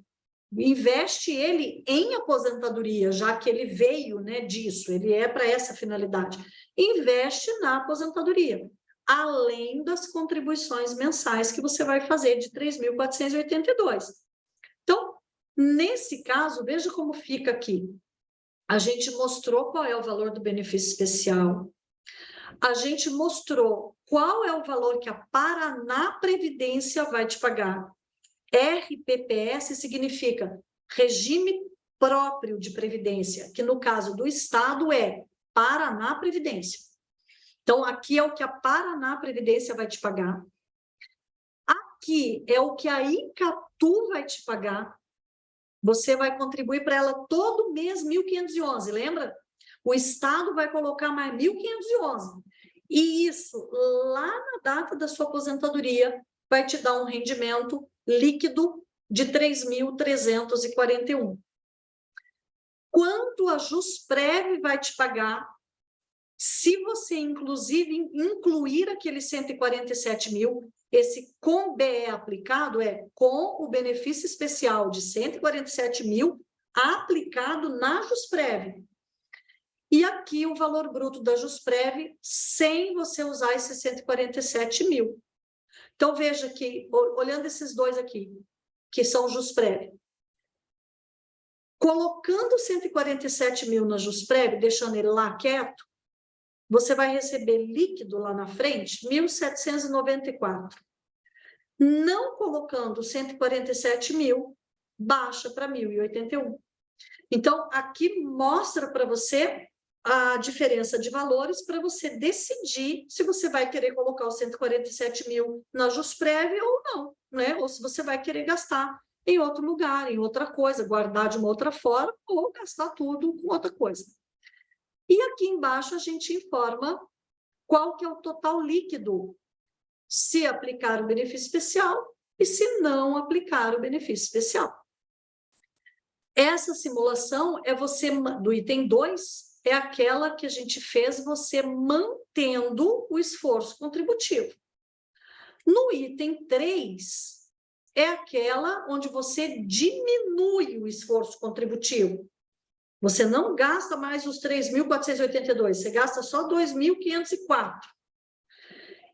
Investe ele em aposentadoria, já que ele veio, né, disso, ele é para essa finalidade. Investe na aposentadoria, além das contribuições mensais que você vai fazer de 3.482. Então, nesse caso, veja como fica aqui. A gente mostrou qual é o valor do benefício especial, a gente mostrou qual é o valor que a Paraná Previdência vai te pagar? RPPS significa Regime Próprio de Previdência, que no caso do Estado é Paraná Previdência. Então, aqui é o que a Paraná Previdência vai te pagar. Aqui é o que a Icatu vai te pagar. Você vai contribuir para ela todo mês 1.511, lembra? O Estado vai colocar mais 1.511. E isso, lá na data da sua aposentadoria, vai te dar um rendimento líquido de 3.341. Quanto a Jusprev vai te pagar, se você, inclusive, incluir aqueles 147 mil, esse com BE aplicado é com o benefício especial de 147 mil aplicado na Jusprev. E aqui o valor bruto da Jusprev sem você usar esses 147 mil. Então, veja que, olhando esses dois aqui, que são Jusprev, colocando 147 mil na Jusprev, deixando ele lá quieto, você vai receber líquido lá na frente, 1.794. Não colocando 147 mil, baixa para 1.081. Então, aqui mostra para você a diferença de valores para você decidir se você vai querer colocar os 147 mil na Jusprev ou não, né? Ou se você vai querer gastar em outro lugar, em outra coisa, guardar de uma outra forma ou gastar tudo com outra coisa. E aqui embaixo a gente informa qual que é o total líquido, se aplicar o benefício especial e se não aplicar o benefício especial. Essa simulação é você, do item 2, é aquela que a gente fez você mantendo o esforço contributivo. No item 3, é aquela onde você diminui o esforço contributivo. Você não gasta mais os 3.482, você gasta só 2.504.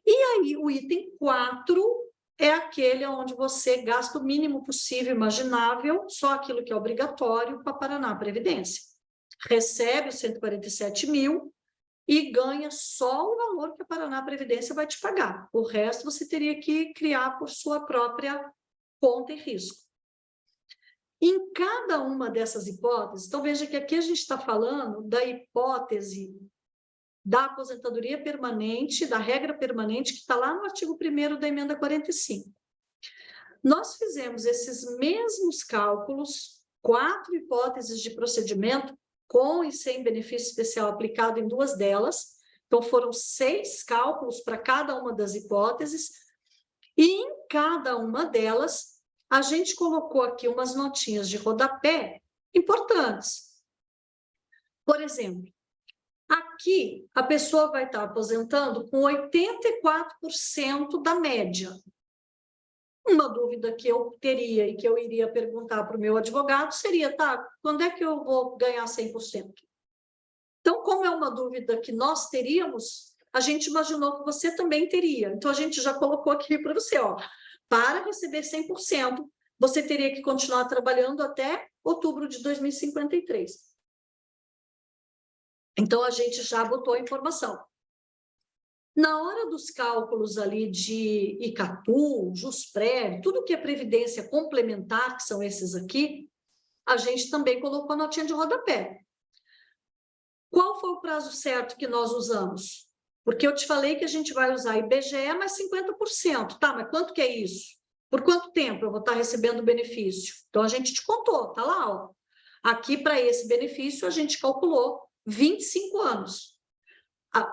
E aí, o item 4 é aquele onde você gasta o mínimo possível, imaginável, só aquilo que é obrigatório para a Paraná Previdência. Recebe os 147 mil e ganha só o valor que a Paraná Previdência vai te pagar. O resto você teria que criar por sua própria conta e risco. Em cada uma dessas hipóteses, então veja que aqui a gente está falando da hipótese da aposentadoria permanente, da regra permanente, que está lá no artigo 1º da emenda 45. Nós fizemos esses mesmos cálculos, 4 hipóteses de procedimento, com e sem benefício especial aplicado em 2 delas, então foram 6 cálculos para cada uma das hipóteses, e em cada uma delas, a gente colocou aqui umas notinhas de rodapé importantes. Por exemplo, aqui a pessoa vai estar aposentando com 84% da média. Uma dúvida que eu teria e que eu iria perguntar para o meu advogado seria, tá, quando é que eu vou ganhar 100%? Então, como é uma dúvida que nós teríamos, a gente imaginou que você também teria. Então, a gente já colocou aqui para você, ó, para receber 100%, você teria que continuar trabalhando até outubro de 2053. Então, a gente já botou a informação. Na hora dos cálculos ali de Icatu, Jusprev, tudo que é previdência complementar, que são esses aqui, a gente também colocou a notinha de rodapé. Qual foi o prazo certo que nós usamos? Porque eu te falei que a gente vai usar IBGE mais 50%. Tá, mas quanto que é isso? Por quanto tempo eu vou estar recebendo o benefício? Então, a gente te contou, tá lá, ó. Aqui, para esse benefício, a gente calculou 25 anos.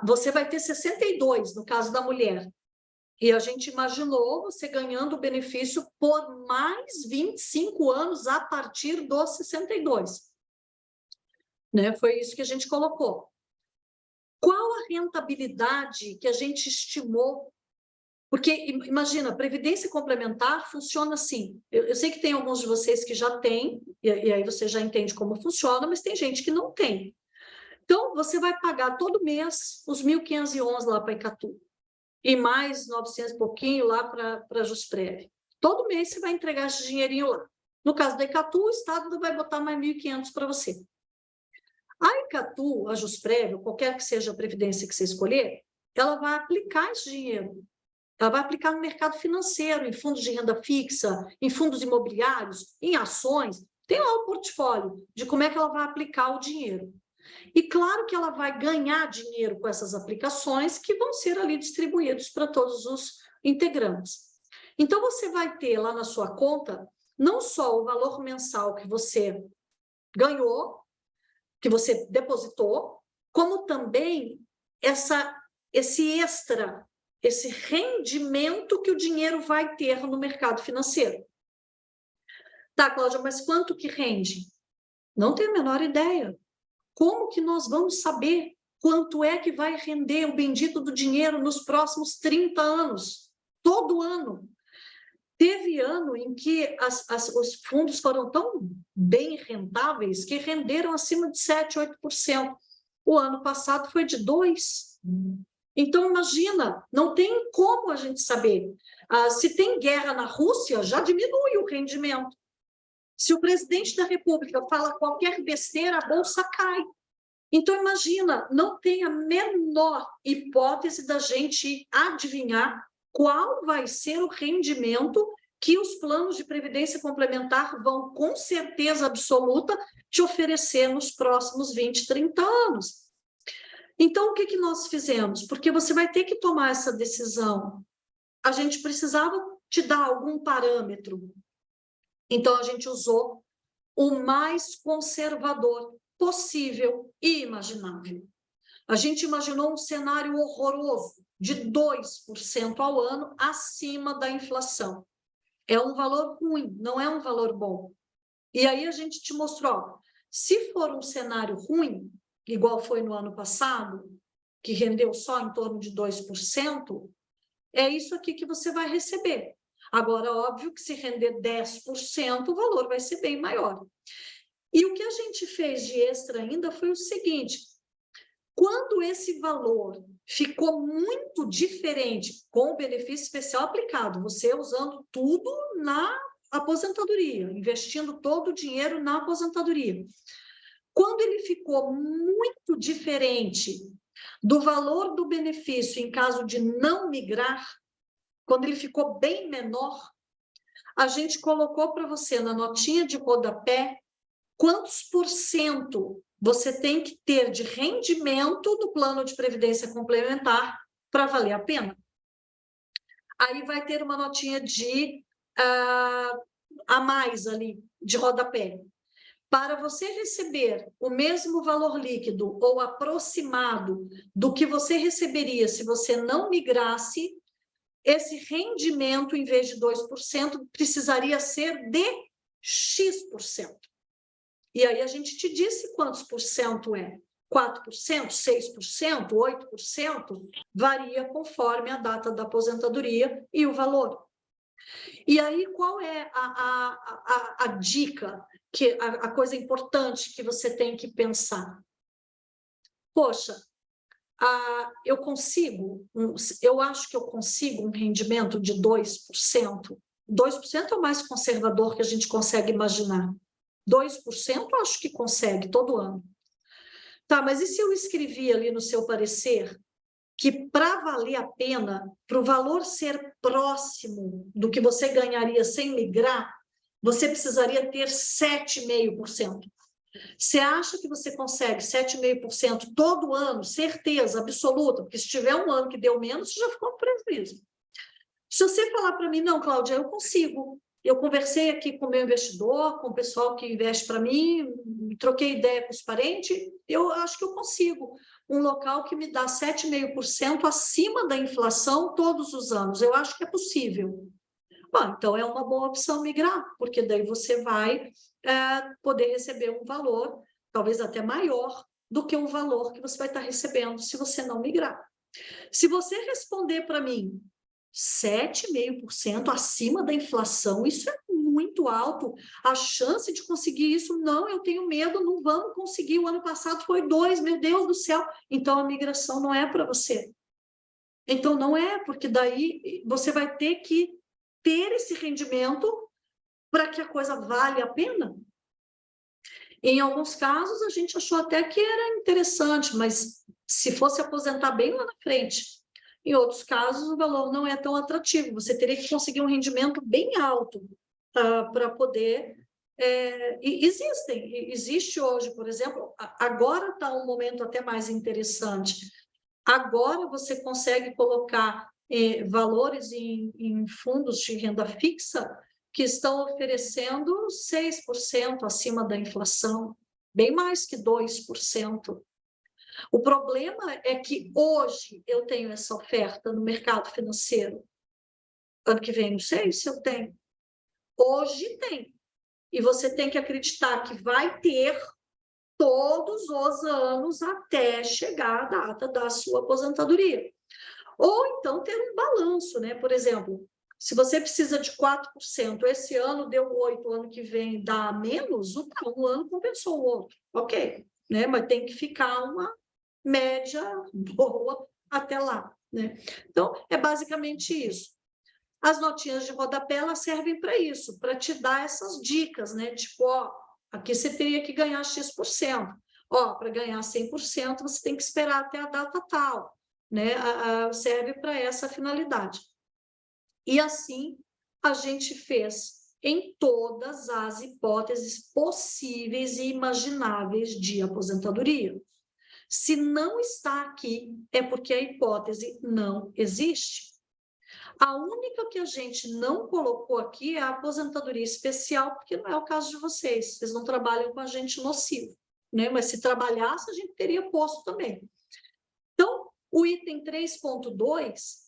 Você vai ter 62, no caso da mulher. E a gente imaginou você ganhando o benefício por mais 25 anos a partir dos 62. Né? Foi isso que a gente colocou. Qual a rentabilidade que a gente estimou? Porque, imagina, previdência complementar funciona assim. Eu sei que tem alguns de vocês que já têm, e aí você já entende como funciona, mas tem gente que não tem. Então, você vai pagar todo mês os 1.511 lá para Icatu e mais 900 e pouquinho lá para a Jusprev. Todo mês você vai entregar esse dinheirinho lá. No caso da Icatu, o Estado vai botar mais 1.500 para você. A Icatu, a Jusprev, qualquer que seja a previdência que você escolher, ela vai aplicar esse dinheiro. Ela vai aplicar no mercado financeiro, em fundos de renda fixa, em fundos imobiliários, em ações. Tem lá o portfólio de como é que ela vai aplicar o dinheiro. E claro que ela vai ganhar dinheiro com essas aplicações que vão ser ali distribuídos para todos os integrantes. Então, você vai ter lá na sua conta não só o valor mensal que você ganhou, que você depositou, como também esse extra, esse rendimento que o dinheiro vai ter no mercado financeiro. Tá, Cláudia, mas quanto que rende? Não tenho a menor ideia. Como que nós vamos saber quanto é que vai render o bendito do dinheiro nos próximos 30 anos? Todo ano. Teve ano em que os fundos foram tão bem rentáveis que renderam acima de 7%, 8%. O ano passado foi de 2%. Então, imagina, não tem como a gente saber. Se tem guerra na Rússia, já diminui o rendimento. Se o presidente da República fala qualquer besteira, a bolsa cai. Então, imagina, não tem a menor hipótese da gente adivinhar qual vai ser o rendimento que os planos de previdência complementar vão, com certeza absoluta, te oferecer nos próximos 20, 30 anos. Então, o que nós fizemos? Porque você vai ter que tomar essa decisão. A gente precisava te dar algum parâmetro. Então, a gente usou o mais conservador possível e imaginável. A gente imaginou um cenário horroroso de 2% ao ano acima da inflação. É um valor ruim, não é um valor bom. E aí a gente te mostrou, se for um cenário ruim, igual foi no ano passado, que rendeu só em torno de 2%, é isso aqui que você vai receber. Agora, óbvio que se render 10%, o valor vai ser bem maior. E o que a gente fez de extra ainda foi o seguinte, quando esse valor ficou muito diferente com o benefício especial aplicado, você usando tudo na aposentadoria, investindo todo o dinheiro na aposentadoria. Quando ele ficou muito diferente do valor do benefício em caso de não migrar, quando ele ficou bem menor, a gente colocou para você na notinha de rodapé quantos por cento você tem que ter de rendimento do plano de previdência complementar para valer a pena. Aí vai ter uma notinha de a mais ali, de rodapé. Para você receber o mesmo valor líquido ou aproximado do que você receberia se você não migrasse, esse rendimento, em vez de 2%, precisaria ser de X%. E aí a gente te disse quantos por cento é. 4%, 6%, 8%, varia conforme a data da aposentadoria e o valor. E aí qual é a dica, a coisa importante que você tem que pensar? Poxa, eu acho que eu consigo um rendimento de 2%. 2% é o mais conservador que a gente consegue imaginar. 2% eu acho que consegue todo ano. Tá, mas e se eu escrevi ali no seu parecer que para valer a pena, para o valor ser próximo do que você ganharia sem migrar, você precisaria ter 7,5%. Você acha que você consegue 7,5% todo ano, certeza absoluta, porque se tiver um ano que deu menos, você já ficou no prejuízo. Se você falar para mim, não, Cláudia, eu consigo. Eu conversei aqui com o meu investidor, com o pessoal que investe para mim, troquei ideia com os parentes, eu acho que eu consigo um local que me dá 7,5% acima da inflação todos os anos. Eu acho que é possível. Bom, então é uma boa opção migrar, porque daí você vai poder receber um valor, talvez até maior, do que o valor que você vai estar recebendo se você não migrar. Se você responder para mim 7,5% acima da inflação, isso é muito alto. A chance de conseguir isso, não, eu tenho medo, não vamos conseguir. O ano passado foi 2%, meu Deus do céu. Então, a migração não é para você. Então, não é, porque daí você vai ter que ter esse rendimento para que a coisa valha a pena. Em alguns casos, a gente achou até que era interessante, mas se fosse aposentar bem lá na frente, Em outros casos, o valor não é tão atrativo, você teria que conseguir um rendimento bem alto para poder... existe hoje, por exemplo, agora está um momento até mais interessante. Agora você consegue colocar valores em fundos de renda fixa que estão oferecendo 6% acima da inflação, bem mais que 2%. O problema é que hoje eu tenho essa oferta no mercado financeiro. Ano que vem, não sei se eu tenho. Hoje tem. E você tem que acreditar que vai ter todos os anos até chegar a data da sua aposentadoria. Ou então ter um balanço, né? Por exemplo, se você precisa de 4%, esse ano deu 8%, ano que vem dá menos, um ano compensou o outro. Ok, né? Mas tem que ficar uma média boa até lá, né? Então, é basicamente isso. As notinhas de rodapé, elas servem para isso, para te dar essas dicas, né? Tipo, ó, aqui você teria que ganhar X%. Ó, para ganhar 100%, você tem que esperar até a data tal, né? Serve para essa finalidade. E assim, a gente fez em todas as hipóteses possíveis e imagináveis de aposentadoria. Se não está aqui, é porque a hipótese não existe. A única que a gente não colocou aqui é a aposentadoria especial, porque não é o caso de vocês. Vocês não trabalham com agente nocivo, né? Mas se trabalhasse, a gente teria posto também. Então, o item 3.2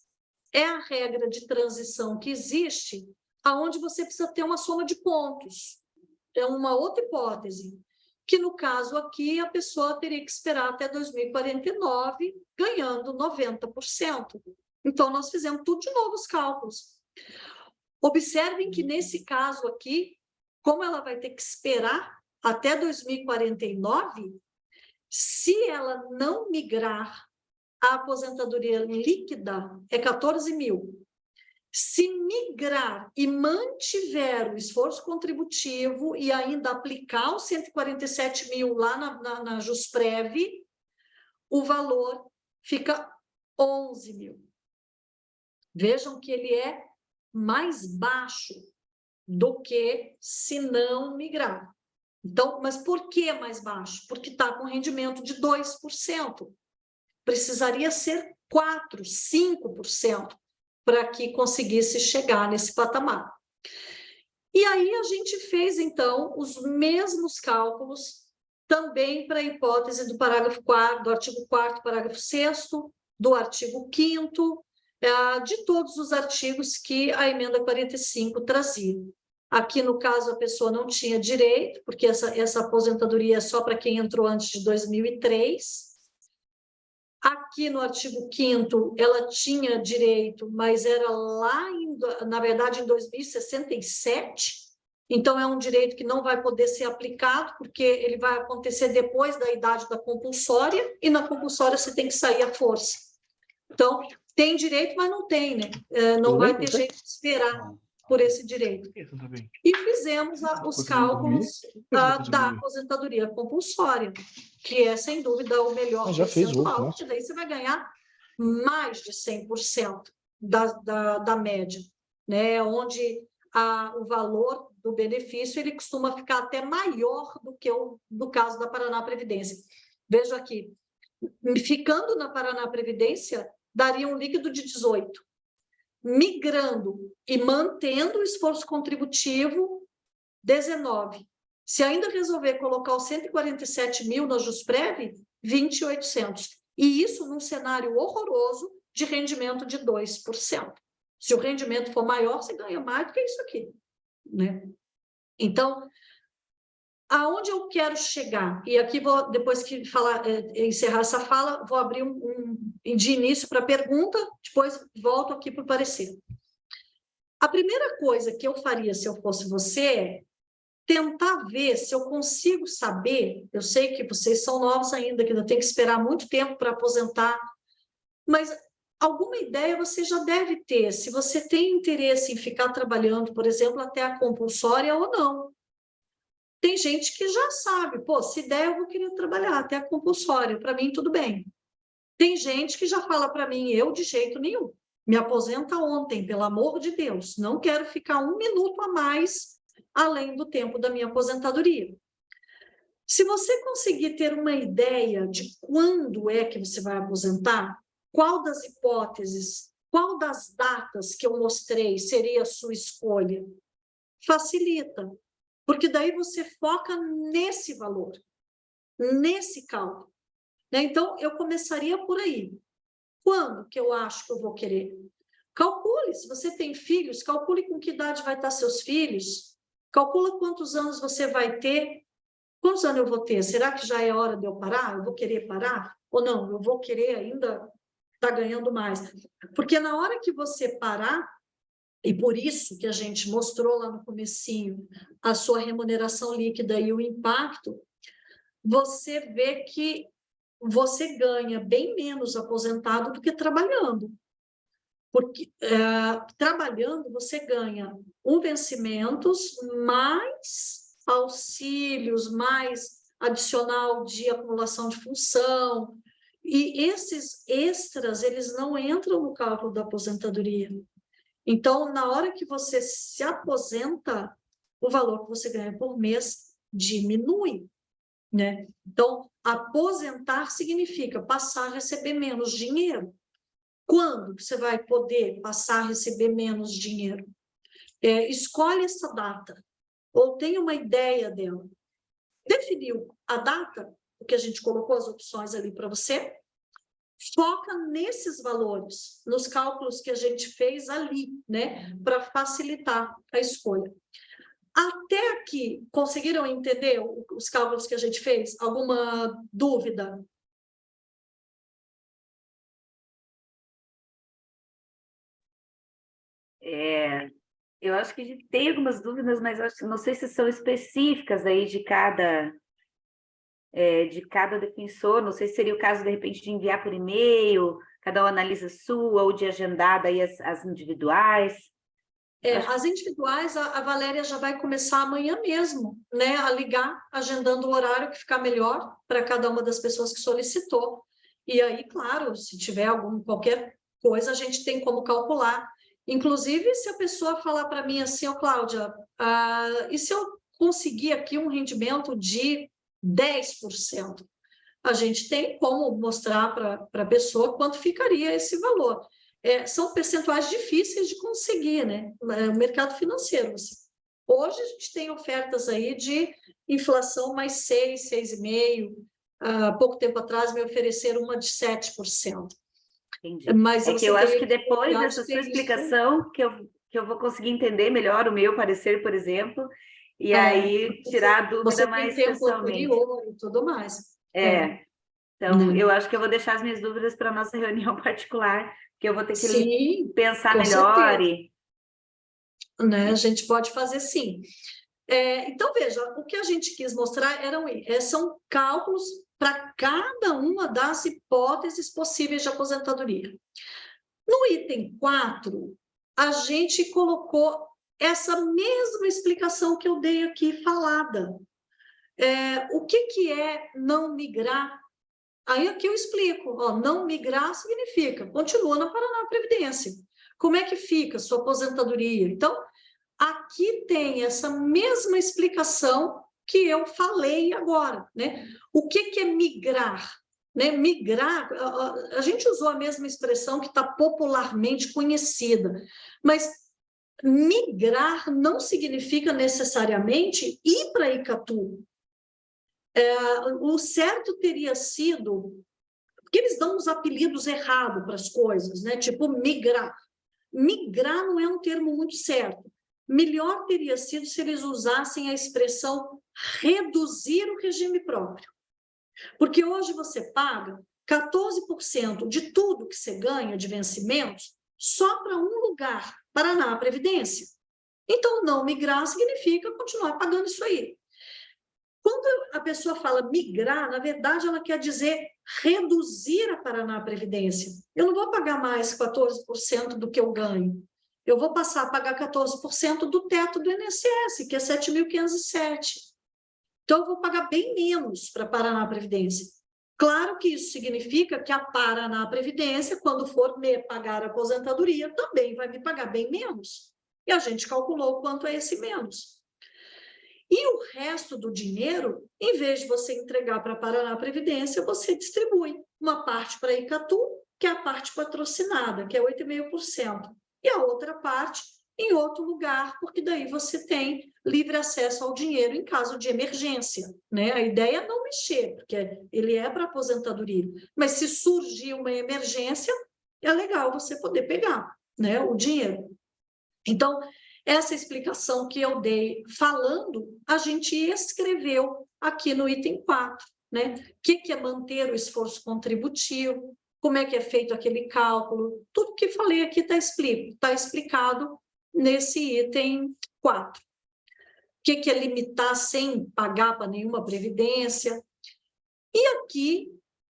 é a regra de transição que existe, aonde você precisa ter uma soma de pontos. É uma outra hipótese, que no caso aqui a pessoa teria que esperar até 2049, ganhando 90%. Então, nós fizemos tudo de novo os cálculos. Observem que, nesse caso aqui, como ela vai ter que esperar até 2049, se ela não migrar, a aposentadoria líquida é 14 mil. Se migrar e mantiver o esforço contributivo e ainda aplicar os 147 mil lá na Jusprev, o valor fica 11 mil. Vejam que ele é mais baixo do que se não migrar. Então, mas por que mais baixo? Porque está com rendimento de 2%. Precisaria ser 4%, 5% para que conseguisse chegar nesse patamar. E aí a gente fez, então, os mesmos cálculos também para a hipótese do parágrafo 4º, do artigo 4º, parágrafo 6º, do artigo 5º, de todos os artigos que a emenda 45 trazia. Aqui, no caso, a pessoa não tinha direito, porque essa aposentadoria é só para quem entrou antes de 2003. Aqui no artigo 5º, ela tinha direito, mas era lá, na verdade, em 2067. Então, é um direito que não vai poder ser aplicado, porque ele vai acontecer depois da idade da compulsória, e na compulsória você tem que sair à força. Então, tem direito, mas não tem, né? Não vai ter jeito de esperar por esse direito. E fizemos os cálculos da aposentadoria compulsória, que é, sem dúvida, o melhor percentual, porque daí você vai ganhar mais de 100% da média, né? Onde o valor do benefício ele costuma ficar até maior do que do caso da Paraná Previdência. Veja aqui, ficando na Paraná Previdência, daria um líquido de 18. Migrando e mantendo o esforço contributivo, 19. Se ainda resolver colocar os 147 mil na Jusprev, 20.800. E isso num cenário horroroso de rendimento de 2%. Se o rendimento for maior, você ganha mais do que isso aqui, né? Então, aonde eu quero chegar? E aqui vou, depois que encerrar essa fala, vou abrir de início para pergunta, depois volto aqui para o parecer. A primeira coisa que eu faria se eu fosse você é tentar ver se eu consigo saber, eu sei que vocês são novos ainda, que ainda tem que esperar muito tempo para aposentar, mas alguma ideia você já deve ter, se você tem interesse em ficar trabalhando, por exemplo, até a compulsória ou não. Tem gente que já sabe, pô, se der eu vou querer trabalhar até a compulsória, para mim tudo bem. Tem gente que já fala para mim, eu de jeito nenhum, me aposenta ontem, pelo amor de Deus, não quero ficar um minuto a mais além do tempo da minha aposentadoria. Se você conseguir ter uma ideia de quando é que você vai aposentar, qual das hipóteses, qual das datas que eu mostrei seria a sua escolha, facilita, porque daí você foca nesse valor, nesse cálculo. Então, eu começaria por aí. Quando que eu acho que eu vou querer? Calcule, se você tem filhos, calcule com que idade vai estar seus filhos, calcula quantos anos você vai ter. Quantos anos eu vou ter? Será que já é hora de eu parar? Eu vou querer parar? Ou não? Eu vou querer ainda estar ganhando mais? Porque na hora que você parar, e por isso que a gente mostrou lá no comecinho a sua remuneração líquida e o impacto, você vê que você ganha bem menos aposentado do que trabalhando. Porque trabalhando você ganha vencimentos mais auxílios, mais adicional de acumulação de função, e esses extras, eles não entram no cálculo da aposentadoria. Então, na hora que você se aposenta, o valor que você ganha por mês diminui, né? Então, aposentar significa passar a receber menos dinheiro. Quando você vai poder passar a receber menos dinheiro? Escolhe essa data, ou tenha uma ideia dela. Definiu a data, o que a gente colocou as opções ali para você, foca nesses valores, nos cálculos que a gente fez ali, né, para facilitar a escolha. Até aqui, conseguiram entender os cálculos que a gente fez? Alguma dúvida? Eu acho que a gente tem algumas dúvidas, mas não sei se são específicas aí de cada defensor. Não sei se seria o caso, de repente, de enviar por e-mail, cada um analisa a sua, ou de agendar aí as individuais. As individuais, a Valéria já vai começar amanhã mesmo, né, a ligar, agendando o horário que ficar melhor para cada uma das pessoas que solicitou. E aí, claro, se tiver qualquer coisa, a gente tem como calcular. Inclusive, se a pessoa falar para mim assim, Cláudia, e se eu conseguir aqui um rendimento de 10%? A gente tem como mostrar para a pessoa quanto ficaria esse valor. São percentuais difíceis de conseguir, né? O mercado financeiro. Assim. Hoje a gente tem ofertas aí de inflação mais 6, 6,5%. Há pouco tempo atrás me ofereceram uma de 7%. Entendi. Mas que eu acho que depois dessa sua explicação, que eu vou conseguir entender melhor o meu parecer, por exemplo, e aí tirar a dúvida mais pessoalmente. Anterior e tudo mais. Então, eu acho que eu vou deixar as minhas dúvidas para a nossa reunião particular, que eu vou ter que pensar melhor. Né? A gente pode fazer sim. Então, veja, o que a gente quis mostrar são cálculos para cada uma das hipóteses possíveis de aposentadoria. No item 4, a gente colocou essa mesma explicação que eu dei aqui falada. O que é não migrar? Aí aqui eu explico, não migrar significa, continua na Paraná Previdência. Como é que fica a sua aposentadoria? Então, aqui tem essa mesma explicação que eu falei agora, né? O que é migrar? Né? Migrar, a gente usou a mesma expressão que está popularmente conhecida, mas migrar não significa necessariamente ir para Icatu. O certo teria sido, porque eles dão uns apelidos errados para as coisas, né? Tipo migrar. Migrar não é um termo muito certo. Melhor teria sido se eles usassem a expressão reduzir o regime próprio. Porque hoje você paga 14% de tudo que você ganha de vencimentos só para um lugar, Paraná Previdência. Então, não migrar significa continuar pagando isso aí. Quando a pessoa fala migrar, na verdade, ela quer dizer reduzir a Paraná Previdência. Eu não vou pagar mais 14% do que eu ganho. Eu vou passar a pagar 14% do teto do INSS, que é 7.507. Então, eu vou pagar bem menos para a Paraná Previdência. Claro que isso significa que a Paraná Previdência, quando for me pagar a aposentadoria, também vai me pagar bem menos. E a gente calculou quanto é esse menos. E o resto do dinheiro, em vez de você entregar para a Paraná Previdência, você distribui uma parte para a Icatu, que é a parte patrocinada, que é 8,5%, e a outra parte em outro lugar, porque daí você tem livre acesso ao dinheiro em caso de emergência, né? A ideia é não mexer, porque ele é para aposentadoria, mas se surgir uma emergência, é legal você poder pegar, né, o dinheiro. Então, essa explicação que eu dei falando, a gente escreveu aqui no item 4, né? O que é manter o esforço contributivo, como é que é feito aquele cálculo, tudo que falei aqui está explicado nesse item 4. O que é limitar sem pagar para nenhuma previdência. E aqui,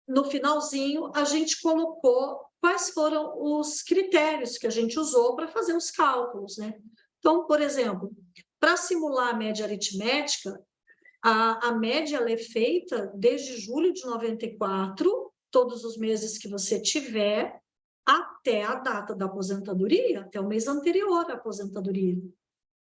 no finalzinho, a gente colocou quais foram os critérios que a gente usou para fazer os cálculos, né? Então, por exemplo, para simular a média aritmética, a média ela é feita desde julho de 94, todos os meses que você tiver, até a data da aposentadoria, até o mês anterior à aposentadoria.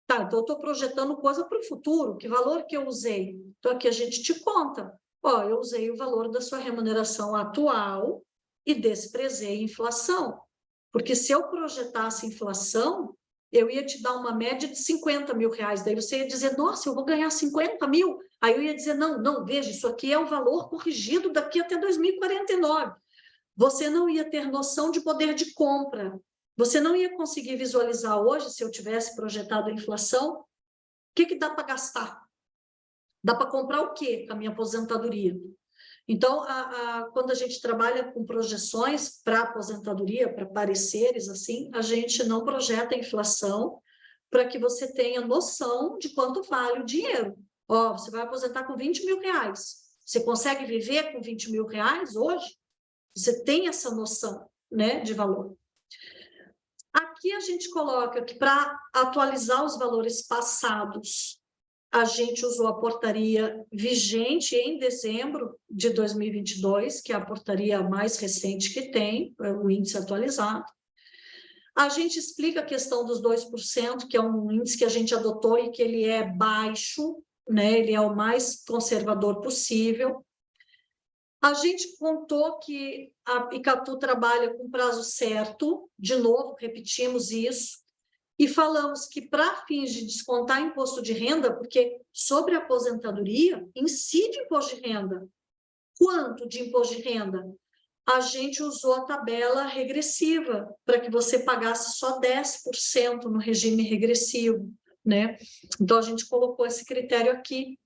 Tá, então eu estou projetando coisa para o futuro, que valor que eu usei? Então aqui a gente te conta, ó, eu usei o valor da sua remuneração atual e desprezei a inflação, porque se eu projetasse inflação, eu ia te dar uma média de 50 mil reais, daí você ia dizer, nossa, eu vou ganhar 50 mil, aí eu ia dizer, não, veja, isso aqui é o valor corrigido daqui até 2049, você não ia ter noção de poder de compra, você não ia conseguir visualizar hoje, se eu tivesse projetado a inflação, o que dá para gastar? Dá para comprar o quê com a minha aposentadoria? Então, quando a gente trabalha com projeções para aposentadoria, para pareceres, assim, a gente não projeta a inflação para que você tenha noção de quanto vale o dinheiro. Ó, você vai aposentar com 20 mil reais. Você consegue viver com 20 mil reais hoje? Você tem essa noção, né, de valor. Aqui a gente coloca que para atualizar os valores passados, a gente usou a portaria vigente em dezembro de 2022, que é a portaria mais recente que tem, o índice atualizado. A gente explica a questão dos 2%, que é um índice que a gente adotou e que ele é baixo, né? Ele é o mais conservador possível. A gente contou que a Icatu trabalha com prazo certo, de novo, repetimos isso, e falamos que para fins de descontar imposto de renda, porque sobre a aposentadoria incide imposto de renda. Quanto de imposto de renda? A gente usou a tabela regressiva para que você pagasse só 10% no regime regressivo, né? Então, a gente colocou esse critério aqui.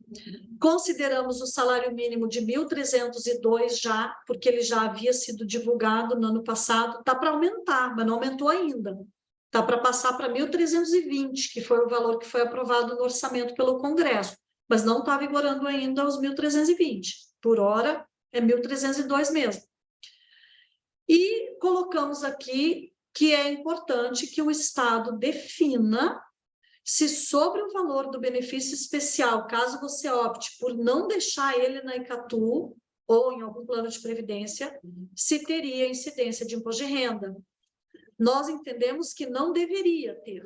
Consideramos o salário mínimo de 1.302 já, porque ele já havia sido divulgado no ano passado, está para aumentar, mas não aumentou ainda. Está para passar para 1.320, que foi o valor que foi aprovado no orçamento pelo Congresso, mas não está vigorando ainda os 1.320. Por hora, é 1.302 mesmo. E colocamos aqui que é importante que o Estado defina se sobre o valor do benefício especial, caso você opte por não deixar ele na Icatu ou em algum plano de previdência, se teria incidência de imposto de renda. Nós entendemos que não deveria ter,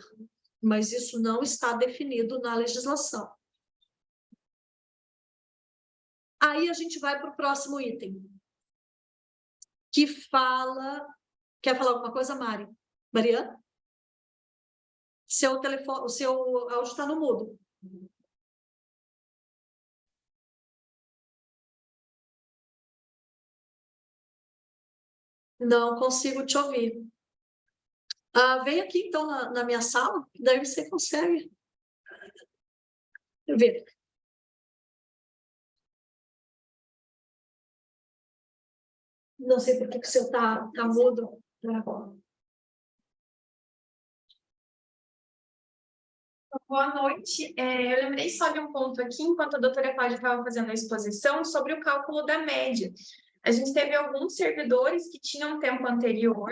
mas isso não está definido na legislação. Aí a gente vai para o próximo item, que fala... Quer falar alguma coisa, Mari? Mariana? Seu telefone, o seu áudio está no mudo. Não consigo te ouvir. Vem aqui, então, na minha sala, daí você consegue ver. Não sei por que o seu está mudo. Boa noite. Eu lembrei só de um ponto aqui, enquanto a doutora Cláudia estava fazendo a exposição, sobre o cálculo da média. A gente teve alguns servidores que tinham tempo anterior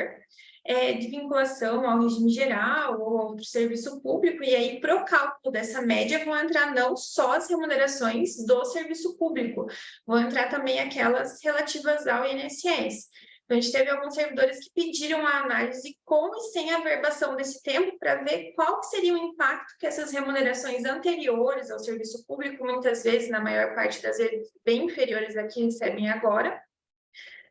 de vinculação ao regime geral ou a outro serviço público, e aí, para o cálculo dessa média, vão entrar não só as remunerações do serviço público, vão entrar também aquelas relativas ao INSS. Então, a gente teve alguns servidores que pediram a análise com e sem a averbação desse tempo para ver qual que seria o impacto que essas remunerações anteriores ao serviço público, muitas vezes, na maior parte das vezes, bem inferiores a que recebem agora,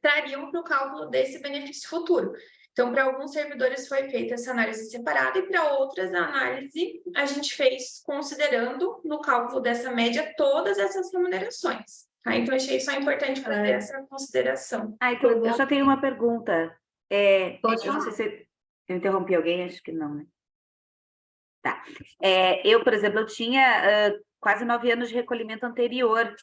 trariam para o cálculo desse benefício futuro. Então, para alguns servidores foi feita essa análise separada e para outras a análise a gente fez considerando no cálculo dessa média todas essas remunerações. Tá? Então, achei só importante fazer essa consideração. Então, eu só tenho uma pergunta. Pode eu não falar. sei se eu interrompi alguém, acho que não, né? Tá. Eu, por exemplo, eu tinha quase 9 anos de recolhimento anterior,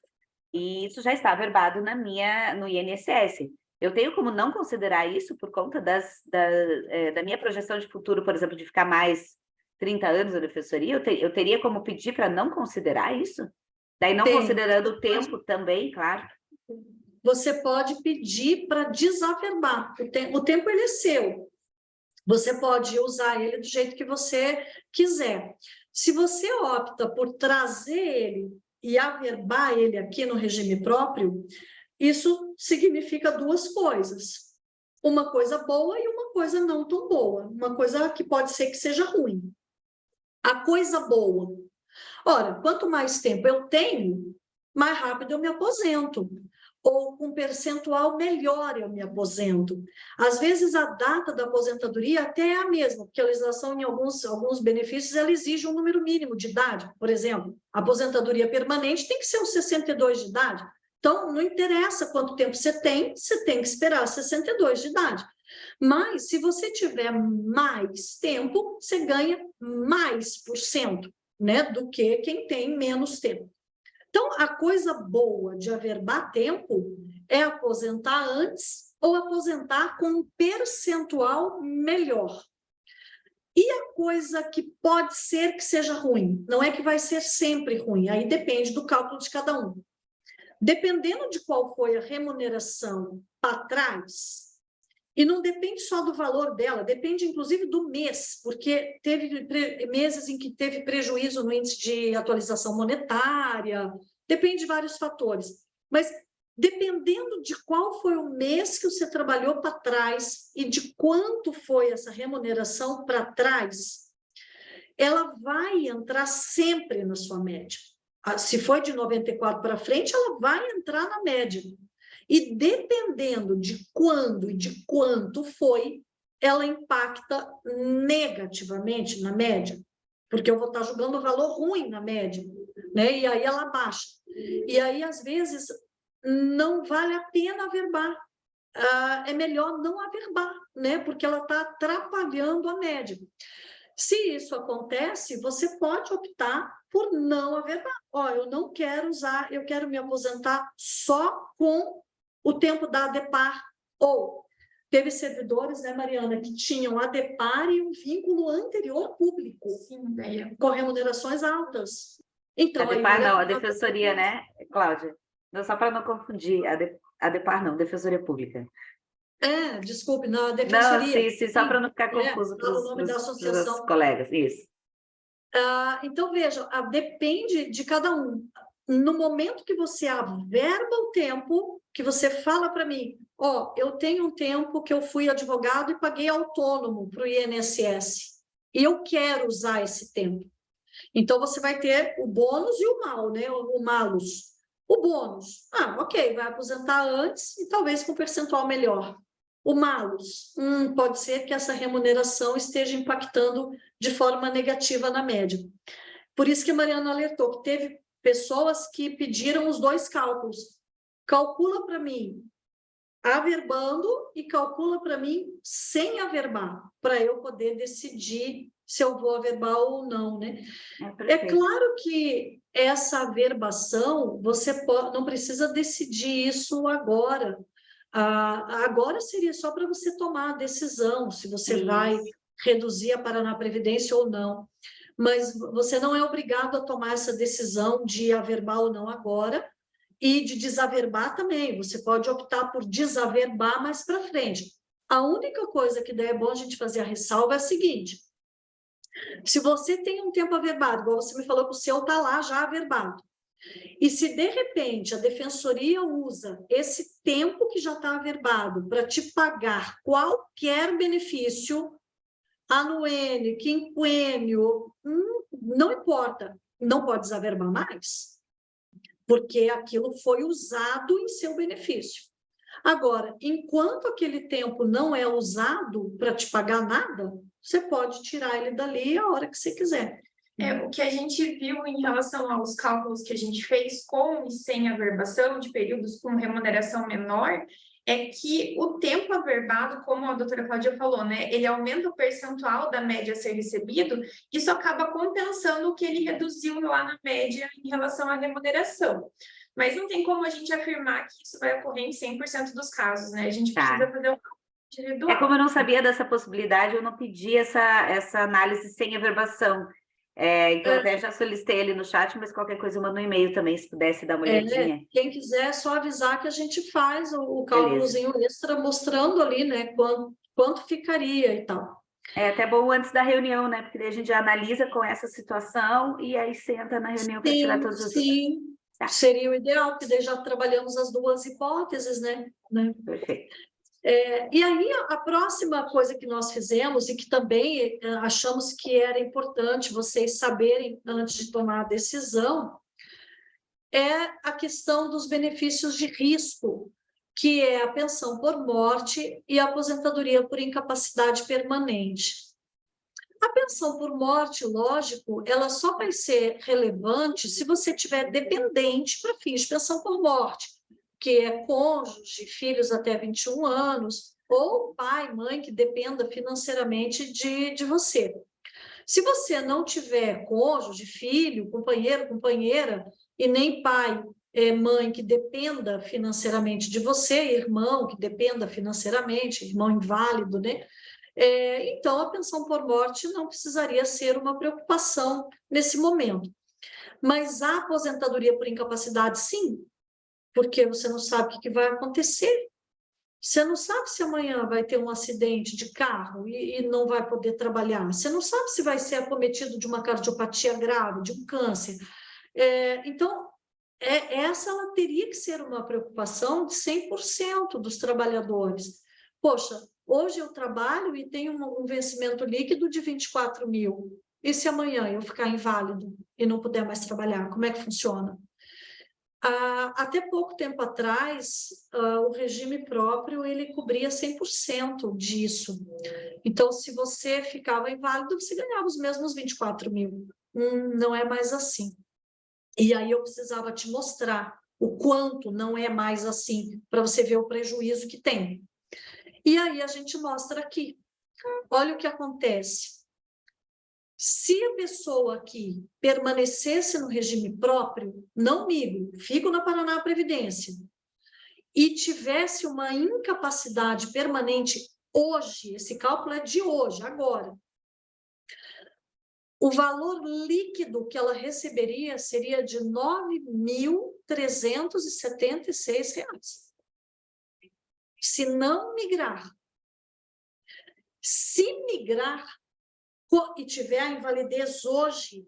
e isso já está averbado no INSS. Eu tenho como não considerar isso por conta da minha projeção de futuro, por exemplo, de ficar mais 30 anos na defensoria? Eu teria como pedir para não considerar isso? Daí não considerando o tempo também, claro. Você pode pedir para desaverbar. O tempo ele é seu. Você pode usar ele do jeito que você quiser. Se você opta por trazer ele e averbar ele aqui no regime próprio, isso significa duas coisas. Uma coisa boa e uma coisa não tão boa. Uma coisa que pode ser que seja ruim. A coisa boa. Ora, quanto mais tempo eu tenho, mais rápido eu me aposento. Ou com percentual melhor eu me aposento. Às vezes a data da aposentadoria até é a mesma, porque a legislação em alguns benefícios ela exige um número mínimo de idade. Por exemplo, a aposentadoria permanente tem que ser os 62 de idade. Então, não interessa quanto tempo você tem que esperar 62 de idade. Mas, se você tiver mais tempo, você ganha mais %, né, do que quem tem menos tempo. Então, a coisa boa de averbar tempo é aposentar antes ou aposentar com um percentual melhor. E a coisa que pode ser que seja ruim, não é que vai ser sempre ruim, aí depende do cálculo de cada um. Dependendo de qual foi a remuneração para trás, e não depende só do valor dela, depende inclusive do mês, porque teve meses em que teve prejuízo no índice de atualização monetária, depende de vários fatores. Mas dependendo de qual foi o mês que você trabalhou para trás e de quanto foi essa remuneração para trás, ela vai entrar sempre na sua média. Se for de 94 para frente, ela vai entrar na média. E dependendo de quando e de quanto foi, ela impacta negativamente na média, porque eu vou estar jogando o valor ruim na média, né? E aí ela baixa. E aí, às vezes, não vale a pena averbar. É melhor não averbar, né? Porque ela está atrapalhando a média. Se isso acontece, você pode optar por não averbar. Eu não quero usar, eu quero me aposentar só com o tempo da ADEPAR. Ou teve servidores, né, Mariana, que tinham ADEPAR e um vínculo anterior público, com remunerações altas. Então, ADEPAR não, a defensoria, né, Cláudia? Não, só para não confundir, ADEPAR não, Defensoria Pública. Desculpe, na defensoria. Não, sim, só para não ficar confuso para os colegas, isso. Então, veja, depende de cada um. No momento que você averba o tempo, que você fala para mim, eu tenho um tempo que eu fui advogado e paguei autônomo para o INSS, e eu quero usar esse tempo. Então, você vai ter o bônus e o mal, né? O malus. O bônus, ok, vai aposentar antes e talvez com percentual melhor. O malus, pode ser que essa remuneração esteja impactando de forma negativa na média. Por isso que a Mariana alertou que teve pessoas que pediram os dois cálculos. Calcula para mim averbando e calcula para mim sem averbar, para eu poder decidir se eu vou averbar ou não, né? É claro que essa averbação, você não precisa decidir isso agora. Agora seria só para você tomar a decisão, se você vai reduzir a Paraná Previdência ou não. Mas você não é obrigado a tomar essa decisão de averbar ou não agora, e de desaverbar também. Você pode optar por desaverbar mais para frente. A única coisa que daí é bom a gente fazer a ressalva é a seguinte: se você tem um tempo averbado, igual você me falou que o seu está lá já averbado, e se de repente a defensoria usa esse tempo que já está averbado para te pagar qualquer benefício, anuênio, quinquênio, não importa, não pode desaverbar mais, porque aquilo foi usado em seu benefício. Agora, enquanto aquele tempo não é usado para te pagar nada, você pode tirar ele dali a hora que você quiser. O que a gente viu em relação aos cálculos que a gente fez com e sem averbação de períodos com remuneração menor, é que o tempo averbado, como a doutora Cláudia falou, né, ele aumenta o percentual da média a ser recebido, isso acaba compensando o que ele reduziu lá na média em relação à remuneração. Mas não tem como a gente afirmar que isso vai ocorrer em 100% dos casos, né? A gente precisa fazer um individual. É como eu não sabia dessa possibilidade, eu não pedi essa análise sem averbação. Então, eu até já solicitei ali no chat, mas qualquer coisa eu mando um e-mail também, se pudesse dar uma olhadinha. Quem quiser, é só avisar que a gente faz o cálculozinho extra, mostrando ali, né, quanto ficaria e tal. É até bom antes da reunião, né? Porque daí a gente já analisa com essa situação e aí senta na reunião para tirar todos os... Sim, tá. Seria o ideal, porque daí já trabalhamos as duas hipóteses, né? Perfeito. E aí, a próxima coisa que nós fizemos, e que também achamos que era importante vocês saberem antes de tomar a decisão, é a questão dos benefícios de risco, que é a pensão por morte e a aposentadoria por incapacidade permanente. A pensão por morte, lógico, ela só vai ser relevante se você tiver dependente para fins de pensão por morte, que é cônjuge, filhos até 21 anos, ou pai, mãe que dependa financeiramente de você. Se você não tiver cônjuge, filho, companheiro, companheira, e nem pai, mãe que dependa financeiramente de você, irmão que dependa financeiramente, irmão inválido, né? Então, a pensão por morte não precisaria ser uma preocupação nesse momento. Mas a aposentadoria por incapacidade, sim, porque você não sabe o que vai acontecer. Você não sabe se amanhã vai ter um acidente de carro e não vai poder trabalhar. Você não sabe se vai ser acometido de uma cardiopatia grave, de um câncer. Então, essa ela teria que ser uma preocupação de 100% dos trabalhadores. Poxa, hoje eu trabalho e tenho um vencimento líquido de 24 mil. E se amanhã eu ficar inválido e não puder mais trabalhar, como é que funciona? Até pouco tempo atrás, o regime próprio, ele cobria 100% disso. Então, se você ficava inválido, você ganhava os mesmos 24 mil. Não é mais assim. E aí eu precisava te mostrar o quanto não é mais assim, para você ver o prejuízo que tem. E aí a gente mostra aqui. Olha o que acontece. Se a pessoa aqui permanecesse no regime próprio, não migro, fico na Paraná Previdência, e tivesse uma incapacidade permanente hoje, esse cálculo é de hoje, agora, o valor líquido que ela receberia seria de R$ 9.376. Se não migrar. Se migrar, e tiver a invalidez hoje,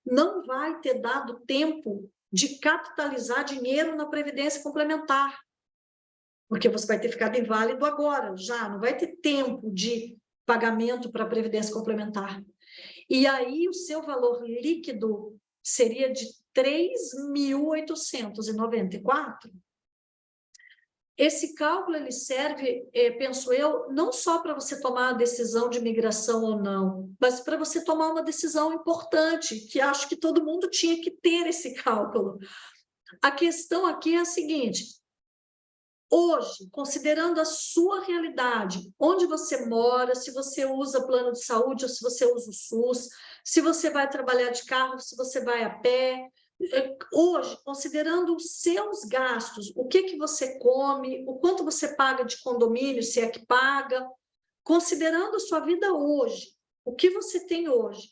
não vai ter dado tempo de capitalizar dinheiro na Previdência Complementar, porque você vai ter ficado inválido agora, já, não vai ter tempo de pagamento para a Previdência Complementar. E aí o seu valor líquido seria de 3.894. Esse cálculo ele serve, penso eu, não só para você tomar a decisão de migração ou não, mas para você tomar uma decisão importante, que acho que todo mundo tinha que ter esse cálculo. A questão aqui é a seguinte: hoje, considerando a sua realidade, onde você mora, se você usa plano de saúde ou se você usa o SUS, se você vai trabalhar de carro, se você vai a pé, hoje, considerando os seus gastos, o que você come, o quanto você paga de condomínio, se é que paga, considerando a sua vida hoje, o que você tem hoje,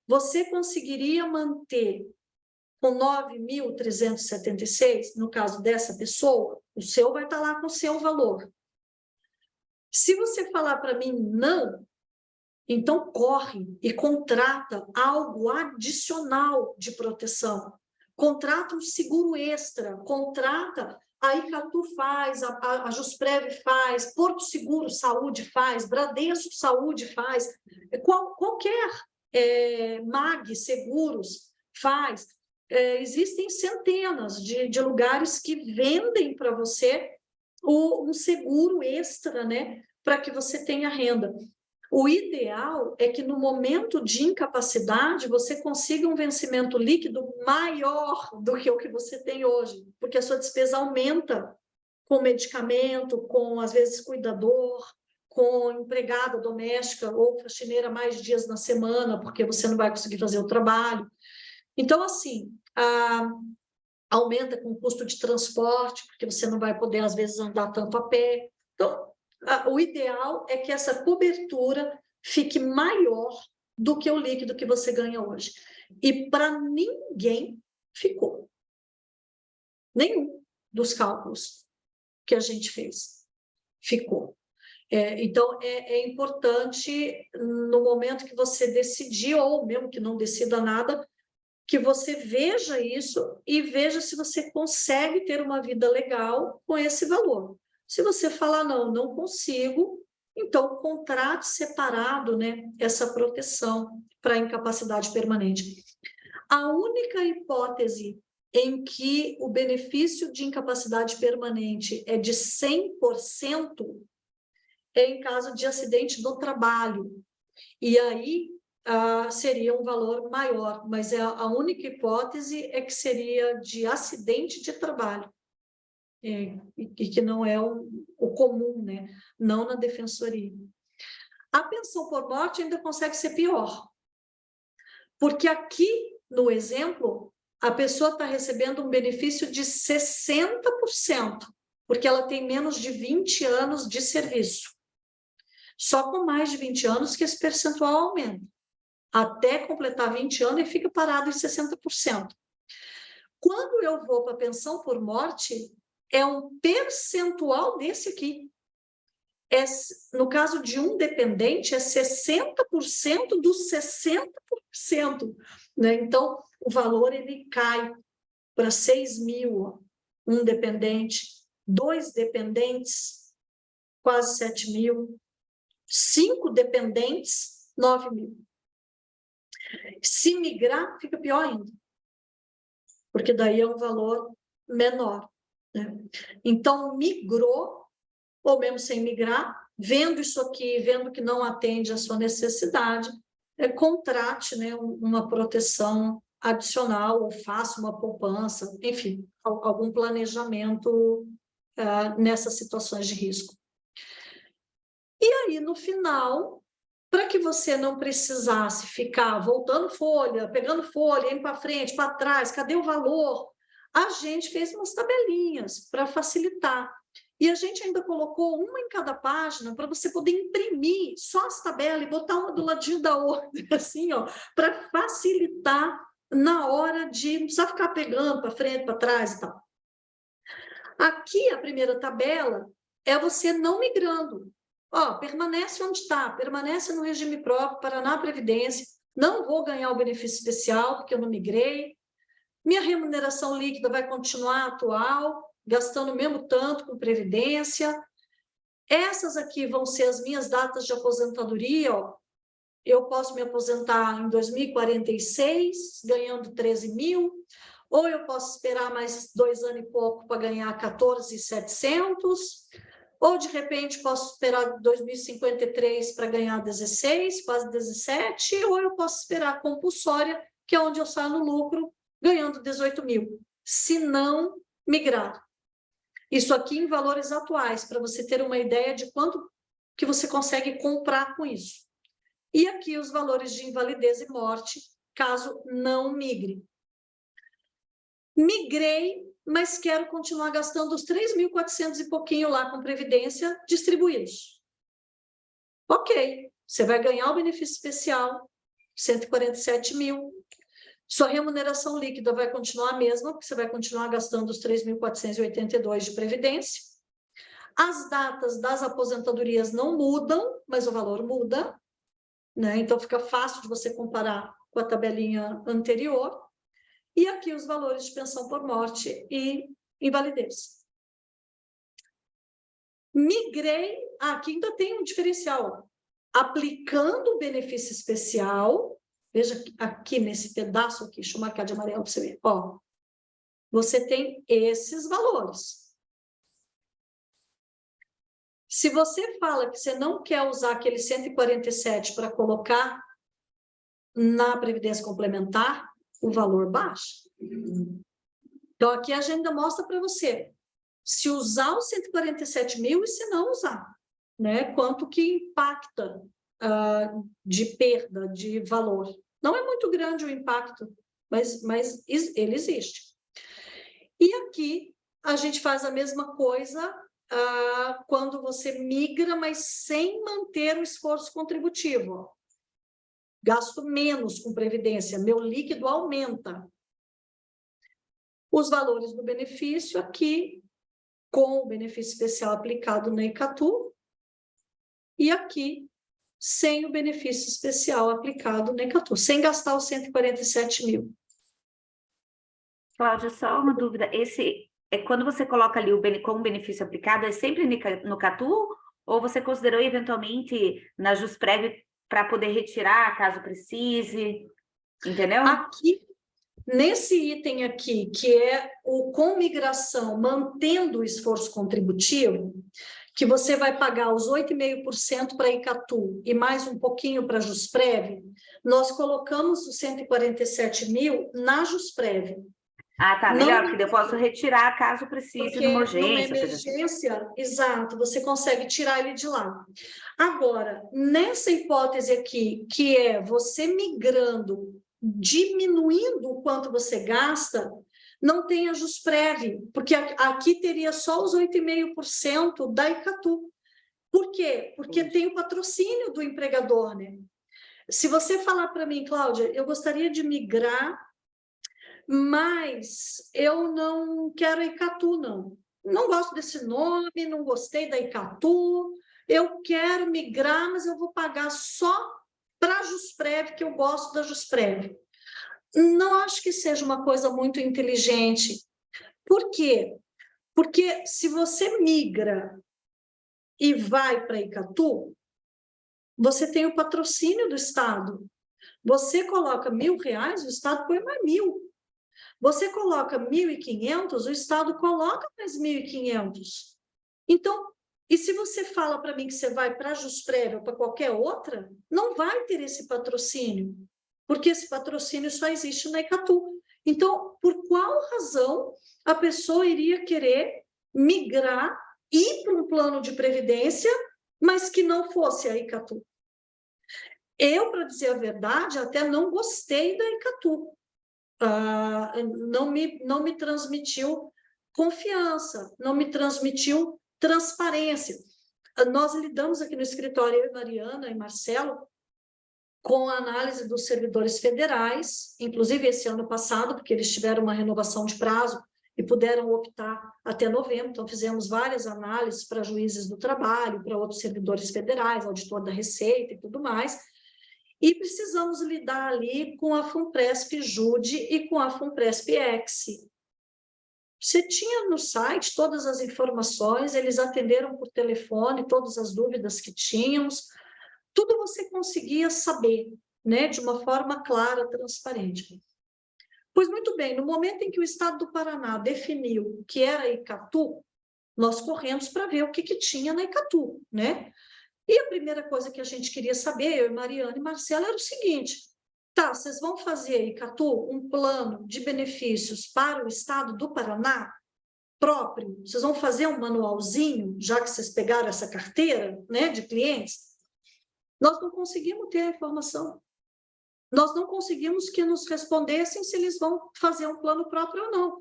você conseguiria manter com 9.376, no caso dessa pessoa, o seu vai estar lá com o seu valor. Se você falar para mim não, então corre e contrata algo adicional de proteção. Contrata um seguro extra, contrata, a Icatu faz, a Jusprev faz, Porto Seguro Saúde faz, Bradesco Saúde faz, qualquer MAG Seguros faz. Existem centenas de lugares que vendem para você um seguro extra, né, para que você tenha renda. O ideal é que no momento de incapacidade você consiga um vencimento líquido maior do que o que você tem hoje, porque a sua despesa aumenta com medicamento, com, às vezes, cuidador, com empregada doméstica ou faxineira mais dias na semana, porque você não vai conseguir fazer o trabalho. Então, assim, aumenta com o custo de transporte, porque você não vai poder, às vezes, andar tanto a pé. Então, o ideal é que essa cobertura fique maior do que o líquido que você ganha hoje. E para ninguém ficou. Nenhum dos cálculos que a gente fez ficou. Então, é importante, no momento que você decidir, ou mesmo que não decida nada, que você veja isso e veja se você consegue ter uma vida legal com esse valor. Se você falar, não consigo, então contrate separado, né, essa proteção para incapacidade permanente. A única hipótese em que o benefício de incapacidade permanente é de 100% é em caso de acidente do trabalho. E aí seria um valor maior, mas a única hipótese é que seria de acidente de trabalho. E que não é o comum, né? Não na defensoria. A pensão por morte ainda consegue ser pior, porque aqui, no exemplo, a pessoa está recebendo um benefício de 60%, porque ela tem menos de 20 anos de serviço. Só com mais de 20 anos que esse percentual aumenta, até completar 20 anos e fica parado em 60%. Quando eu vou para a pensão por morte, é um percentual desse aqui. No caso de um dependente, é 60% dos 60%. Né? Então, o valor ele cai para 6 mil, um dependente, 2 dependentes, quase 7 mil, 5 dependentes, 9 mil. Se migrar, fica pior ainda, porque daí é um valor menor. Né? Então, migrou, ou mesmo sem migrar, vendo isso aqui, vendo que não atende à sua necessidade, contrate, né, uma proteção adicional, ou faça uma poupança, enfim, algum planejamento nessas situações de risco. E aí, no final, para que você não precisasse ficar voltando folha, pegando folha, indo para frente, para trás, cadê o valor? A gente fez umas tabelinhas para facilitar. E a gente ainda colocou uma em cada página para você poder imprimir só as tabelas e botar uma do ladinho da outra, assim, ó, para facilitar na hora de não precisar ficar pegando para frente, para trás e tal. Aqui, a primeira tabela é você não migrando. Permanece onde está, permanece no regime próprio, Paraná Previdência, não vou ganhar o benefício especial, porque eu não migrei, minha remuneração líquida vai continuar atual, gastando o mesmo tanto com Previdência, essas aqui vão ser as minhas datas de aposentadoria, eu posso me aposentar em 2046, ganhando 13 mil, ou eu posso esperar mais 2 anos e pouco para ganhar 14.700, ou, de repente, posso esperar 2053 para ganhar 16, quase 17, ou eu posso esperar a compulsória, que é onde eu saio no lucro, ganhando 18 mil, se não migrar. Isso aqui em valores atuais, para você ter uma ideia de quanto que você consegue comprar com isso. E aqui os valores de invalidez e morte, caso não migre. Migrei, mas quero continuar gastando os 3.400 e pouquinho lá com Previdência distribuídos. Ok, você vai ganhar o benefício especial, 147 mil. Sua remuneração líquida vai continuar a mesma, porque você vai continuar gastando os 3.482 de Previdência. As datas das aposentadorias não mudam, mas o valor muda, né? Então, fica fácil de você comparar com a tabelinha anterior. E aqui os valores de pensão por morte e invalidez. Migrei, aqui ainda tem um diferencial, aplicando o benefício especial, veja aqui nesse pedaço aqui, deixa eu marcar de amarelo para você ver, ó, você tem esses valores. Se você fala que você não quer usar aquele 147 para colocar na Previdência Complementar, o valor baixa. Então, aqui a agenda mostra para você se usar os 147 mil e se não usar, né? Quanto que impacta de perda de valor. Não é muito grande o impacto, mas ele existe. E aqui a gente faz a mesma coisa quando você migra, mas sem manter o esforço contributivo. Gasto menos com previdência, meu líquido aumenta. Os valores do benefício aqui, com o benefício especial aplicado na ICATU, e aqui, sem o benefício especial aplicado na ICATU, sem gastar os 147 mil. Cláudia, só uma dúvida, esse é quando você coloca ali como benefício aplicado, é sempre no CATU, ou você considerou eventualmente na JusPrev para poder retirar, caso precise, entendeu? Aqui, nesse item aqui, que é o com migração, mantendo o esforço contributivo, que você vai pagar os 8,5% para a ICATU e mais um pouquinho para a JusPrev, nós colocamos os 147 mil na JusPrev. Ah, tá, melhor, porque eu posso retirar caso precise numa urgência. Numa emergência, exato, você consegue tirar ele de lá. Agora, nessa hipótese aqui, que é você migrando, diminuindo o quanto você gasta, não tem a JusPrev, porque aqui teria só os 8,5% da ICATU. Por quê? Porque tem o patrocínio do empregador, né? Se você falar para mim, Cláudia, eu gostaria de migrar, mas eu não quero a ICATU, não. Não gosto desse nome, não gostei da ICATU, eu quero migrar, mas eu vou pagar só para a JusPrev, que eu gosto da JusPrev. Não acho que seja uma coisa muito inteligente. Por quê? Porque se você migra e vai para a ICATU, você tem o patrocínio do Estado. Você coloca R$1.000, o Estado põe mais 1.000. Você coloca 1.500, o Estado coloca mais 1.500. Então, e se você fala para mim que você vai para a JusPrev ou para qualquer outra, não vai ter esse patrocínio, porque esse patrocínio só existe na ICATU. Então, por qual razão a pessoa iria querer migrar, ir para um plano de previdência, mas que não fosse a ICATU? Eu, para dizer a verdade, até não gostei da ICATU. Não me transmitiu confiança, não me transmitiu transparência. Nós lidamos aqui no escritório, eu, Mariana e Marcelo, com a análise dos servidores federais, inclusive esse ano passado, porque eles tiveram uma renovação de prazo e puderam optar até novembro, então fizemos várias análises para juízes do trabalho, para outros servidores federais, auditor da Receita e tudo mais, e precisamos lidar ali com a FUNPRESP-JUDE e com a FUNPRESP-EX. Você tinha no site todas as informações, eles atenderam por telefone todas as dúvidas que tínhamos, tudo você conseguia saber, né, de uma forma clara, transparente. Pois muito bem, no momento em que o Estado do Paraná definiu que era a ICATU, nós corremos para ver o que tinha na ICATU, né? E a primeira coisa que a gente queria saber, eu, Mariana e Marcela, era o seguinte: tá, vocês vão fazer aí, ICATU, um plano de benefícios para o Estado do Paraná próprio? Vocês vão fazer um manualzinho, já que vocês pegaram essa carteira, né, de clientes? Nós não conseguimos ter a informação. Nós não conseguimos que nos respondessem se eles vão fazer um plano próprio ou não.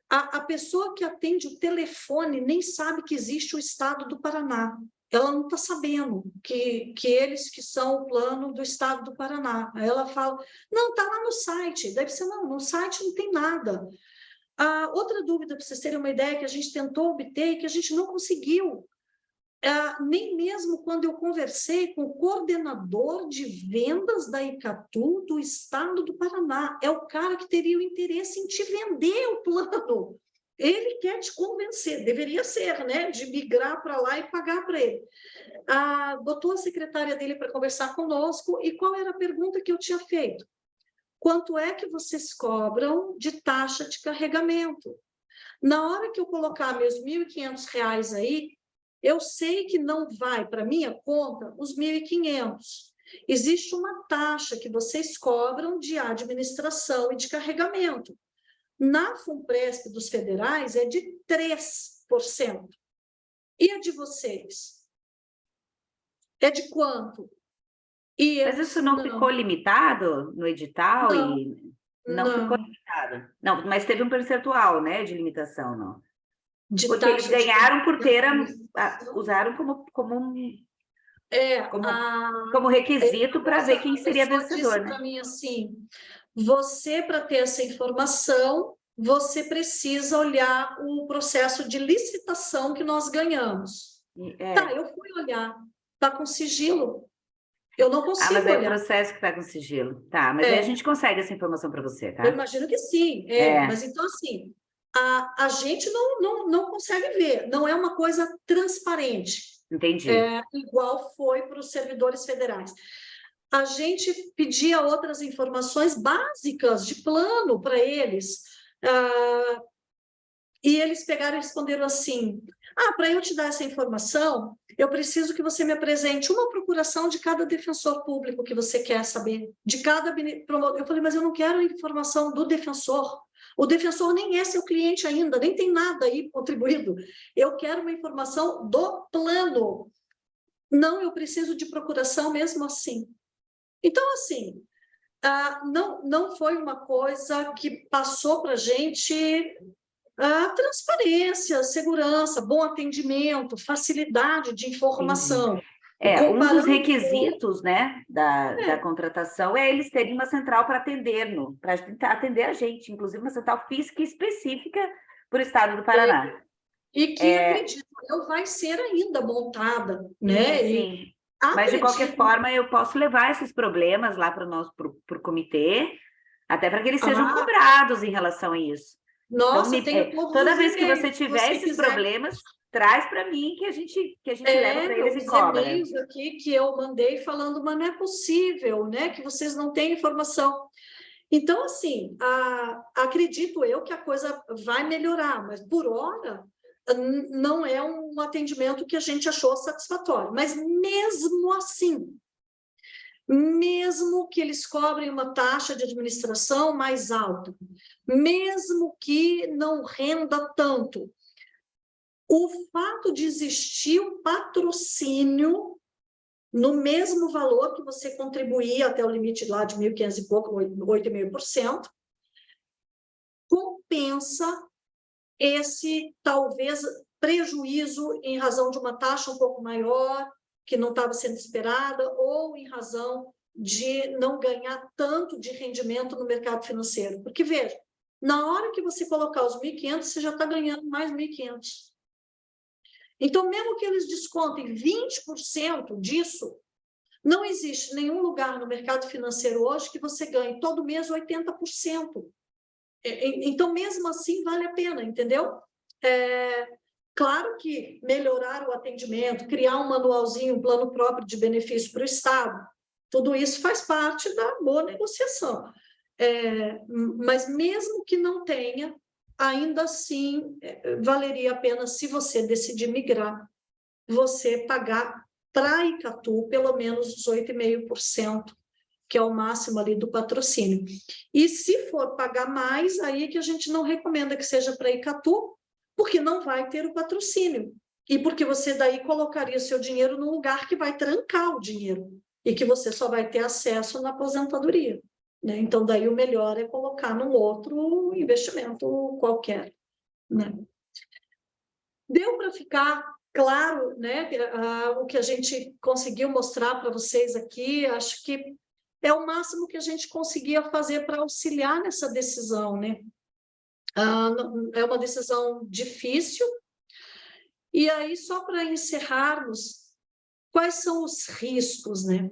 A pessoa que atende o telefone nem sabe que existe o Estado do Paraná. Ela não está sabendo que eles que são o plano do Estado do Paraná. Aí ela fala, não, está lá no site. Deve ser, não, no site não tem nada. A outra dúvida, para vocês terem uma ideia, que a gente tentou obter e que a gente não conseguiu, nem mesmo quando eu conversei com o coordenador de vendas da Icatu do estado do Paraná. É o cara que teria o interesse em te vender o plano. Ele quer te convencer, deveria ser, né? De migrar para lá e pagar para ele. Botou a secretária dele para conversar conosco, e qual era a pergunta que eu tinha feito? Quanto é que vocês cobram de taxa de carregamento? Na hora que eu colocar meus R$ 1.500 aí, eu sei que não vai para minha conta os 1.500. Existe uma taxa que vocês cobram de administração e de carregamento. Na Funpresp dos federais é de 3%. E a de vocês? É de quanto? Mas isso não ficou limitado no edital? Não ficou limitado. Não, mas teve um percentual, né, de limitação, não? Porque eles ganharam por ter, usaram como requisito para ver quem seria vencedor, né? Para mim assim, você, para ter essa informação, você precisa olhar o processo de licitação que nós ganhamos. Tá, eu fui olhar, está com sigilo. Eu não consigo mas olhar. É o processo que está com sigilo. Tá, mas aí a gente consegue essa informação para você, tá? Eu imagino que sim. Mas então, assim, a gente não consegue ver. Não é uma coisa transparente. Entendi. Igual foi para os servidores federais. A gente pedia outras informações básicas de plano para eles. E eles pegaram e responderam assim: para eu te dar essa informação, eu preciso que você me apresente uma procuração de cada defensor público que você quer saber, de cada promotor. Eu falei, mas eu não quero a informação do defensor. O defensor nem é seu cliente ainda, nem tem nada aí contribuído. Eu quero uma informação do plano. Não, eu preciso de procuração mesmo assim. Então, assim, não foi uma coisa que passou para a gente transparência, segurança, bom atendimento, facilidade de informação. Um dos requisitos, né, da contratação é eles terem uma central para atender a gente, inclusive uma central física específica para o estado do Paraná. E que, acredito eu, vai ser ainda montada, né? Sim. Mas, de qualquer forma, eu posso levar esses problemas lá para o comitê, até para que eles sejam cobrados em relação a isso. Nossa, então, toda vez que você tiver esses problemas, traz para mim que a gente leva para eles e cobra. E-mails aqui que eu mandei falando, mas não é possível, né? Que vocês não têm informação. Então, assim, acredito eu que a coisa vai melhorar, mas por hora não é um atendimento que a gente achou satisfatório. Mas mesmo assim, mesmo que eles cobrem uma taxa de administração mais alta, mesmo que não renda tanto, o fato de existir o patrocínio no mesmo valor que você contribuía até o limite lá de 1.500 e pouco, 8,5%, compensa esse, talvez, prejuízo em razão de uma taxa um pouco maior, que não estava sendo esperada, ou em razão de não ganhar tanto de rendimento no mercado financeiro. Porque, veja, na hora que você colocar os 1.500, você já está ganhando mais 1.500. Então, mesmo que eles descontem 20% disso, não existe nenhum lugar no mercado financeiro hoje que você ganhe todo mês 80%. Então, mesmo assim, vale a pena, entendeu? Claro que melhorar o atendimento, criar um manualzinho, um plano próprio de benefício para o Estado, tudo isso faz parte da boa negociação. Mas mesmo que não tenha, ainda assim, valeria a pena, se você decidir migrar, você pagar para a Icatu pelo menos os 8,5%, que é o máximo ali do patrocínio. E se for pagar mais, aí é que a gente não recomenda que seja para a Icatu, porque não vai ter o patrocínio. E porque você daí colocaria seu dinheiro num lugar que vai trancar o dinheiro e que você só vai ter acesso na aposentadoria. Né? Então, daí o melhor é colocar num outro investimento qualquer. Né? Deu para ficar claro, né, o que a gente conseguiu mostrar para vocês aqui? Acho que é o máximo que a gente conseguia fazer para auxiliar nessa decisão, né? É uma decisão difícil. E aí, só para encerrarmos, quais são os riscos, né?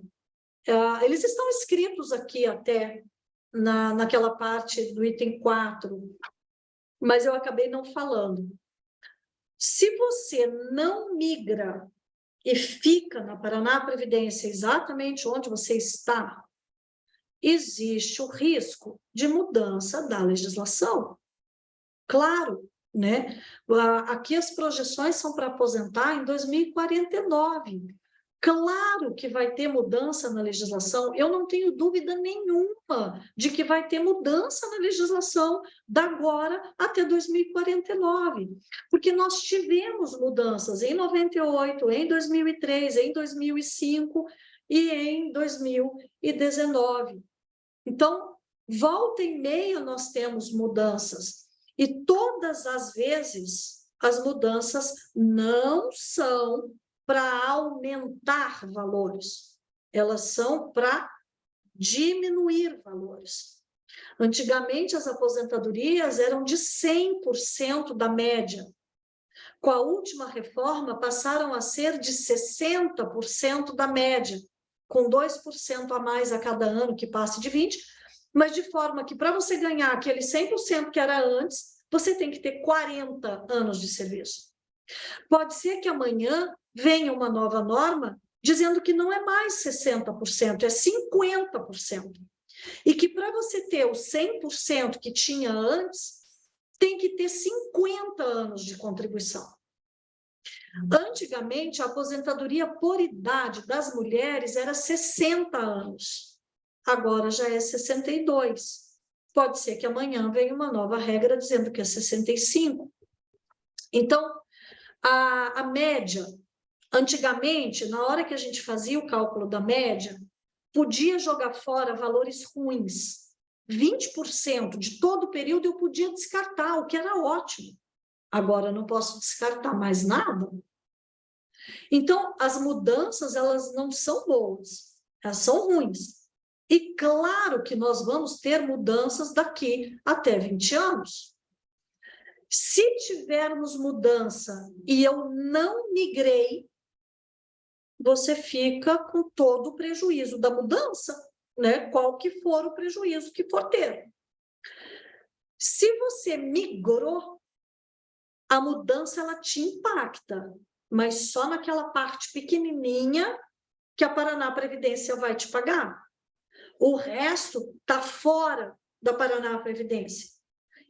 Eles estão escritos aqui até naquela parte do item 4, mas eu acabei não falando. Se você não migra e fica na Paraná Previdência exatamente onde você está, existe o risco de mudança da legislação. Claro, né? Aqui as projeções são para aposentar em 2049. Claro que vai ter mudança na legislação, eu não tenho dúvida nenhuma de que vai ter mudança na legislação da agora até 2049, porque nós tivemos mudanças em 98, em 2003, em 2005 e em 2019. Então, volta e meia nós temos mudanças, e todas as vezes as mudanças não são para aumentar valores, elas são para diminuir valores. Antigamente, as aposentadorias eram de 100% da média. Com a última reforma, passaram a ser de 60% da média, com 2% a mais a cada ano que passe de 20%, mas de forma que, para você ganhar aquele 100% que era antes, você tem que ter 40 anos de serviço. Pode ser que amanhã venha uma nova norma dizendo que não é mais 60%, é 50%. E que para você ter o 100% que tinha antes, tem que ter 50 anos de contribuição. Antigamente, a aposentadoria por idade das mulheres era 60 anos. Agora já é 62. Pode ser que amanhã venha uma nova regra dizendo que é 65. Então, a média, antigamente, na hora que a gente fazia o cálculo da média, podia jogar fora valores ruins. 20% de todo o período eu podia descartar, o que era ótimo. Agora eu não posso descartar mais nada. Então, as mudanças, elas não são boas, elas são ruins. E claro que nós vamos ter mudanças daqui até 20 anos. Se tivermos mudança e eu não migrei, você fica com todo o prejuízo da mudança, né? Qual que for o prejuízo que for ter. Se você migrou, a mudança ela te impacta, mas só naquela parte pequenininha que a Paraná Previdência vai te pagar. O resto está fora da Paraná Previdência.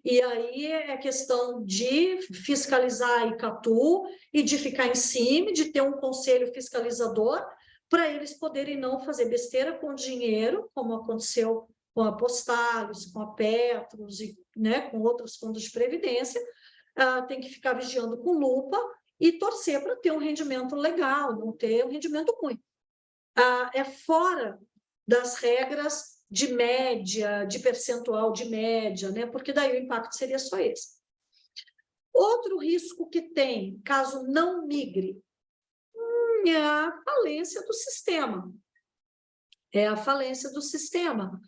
E aí é questão de fiscalizar a Icatu e de ficar em cima, de ter um conselho fiscalizador para eles poderem não fazer besteira com dinheiro, como aconteceu com a Postales, com a Petros e, né, com outros fundos de previdência. Tem que ficar vigiando com lupa e torcer para ter um rendimento legal, não ter um rendimento ruim. É fora das regras de média, de percentual de média, né? Porque daí o impacto seria só esse. Outro risco que tem, caso não migre, é a falência do sistema. É a falência do sistema.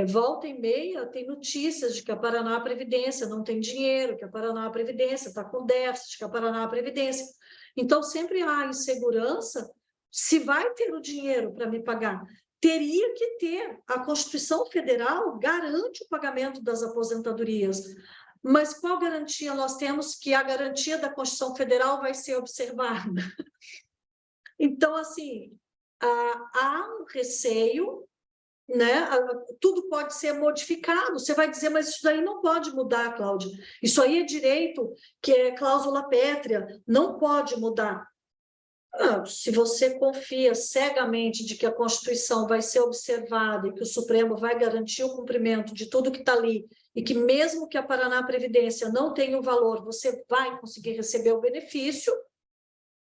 Volta e meia tem notícias de que a Paraná Previdência não tem dinheiro, que a Paraná Previdência está com déficit, que a Paraná Previdência... Então, sempre há insegurança se vai ter o dinheiro para me pagar. Teria que ter. A Constituição Federal garante o pagamento das aposentadorias. Mas qual garantia nós temos que a garantia da Constituição Federal vai ser observada? Então, assim, há um receio, né? Tudo pode ser modificado. Você vai dizer, mas isso daí não pode mudar, Cláudia. Isso aí é direito, que é cláusula pétrea, não pode mudar. Se você confia cegamente de que a Constituição vai ser observada e que o Supremo vai garantir o cumprimento de tudo que está ali, e que mesmo que a Paraná Previdência não tenha o valor, você vai conseguir receber o benefício,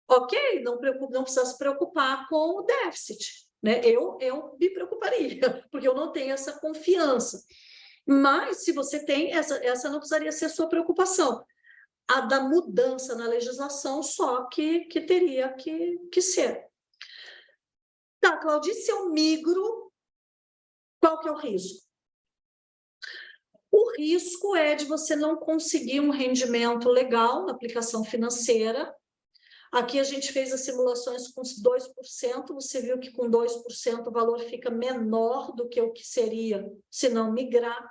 ok, não precisa se preocupar com o déficit. Né? Eu me preocuparia, porque eu não tenho essa confiança. Mas, se você tem, essa não precisaria ser a sua preocupação. A da mudança na legislação só que teria que ser. Tá, Claudia, se eu migro, qual que é o risco? O risco é de você não conseguir um rendimento legal na aplicação financeira. Aqui a gente fez as simulações com 2%, você viu que com 2% o valor fica menor do que o que seria se não migrar.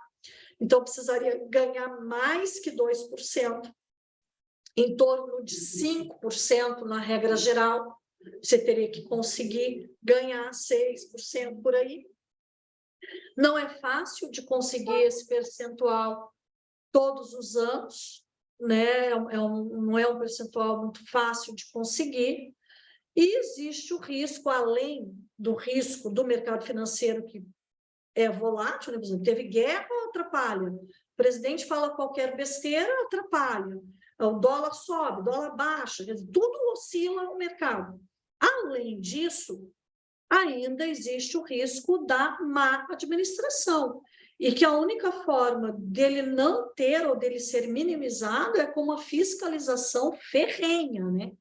Então, precisaria ganhar mais que 2%, em torno de 5% na regra geral. Você teria que conseguir ganhar 6% por aí. Não é fácil de conseguir esse percentual todos os anos, né? Não é um percentual muito fácil de conseguir, e existe o risco, além do risco do mercado financeiro, que é volátil, né? Por exemplo, teve guerra, atrapalha. O presidente fala qualquer besteira, atrapalha. O dólar sobe, o dólar baixa, tudo oscila o mercado. Além disso, ainda existe o risco da má administração, e que a única forma dele não ter ou dele ser minimizado é com uma fiscalização ferrenha, né?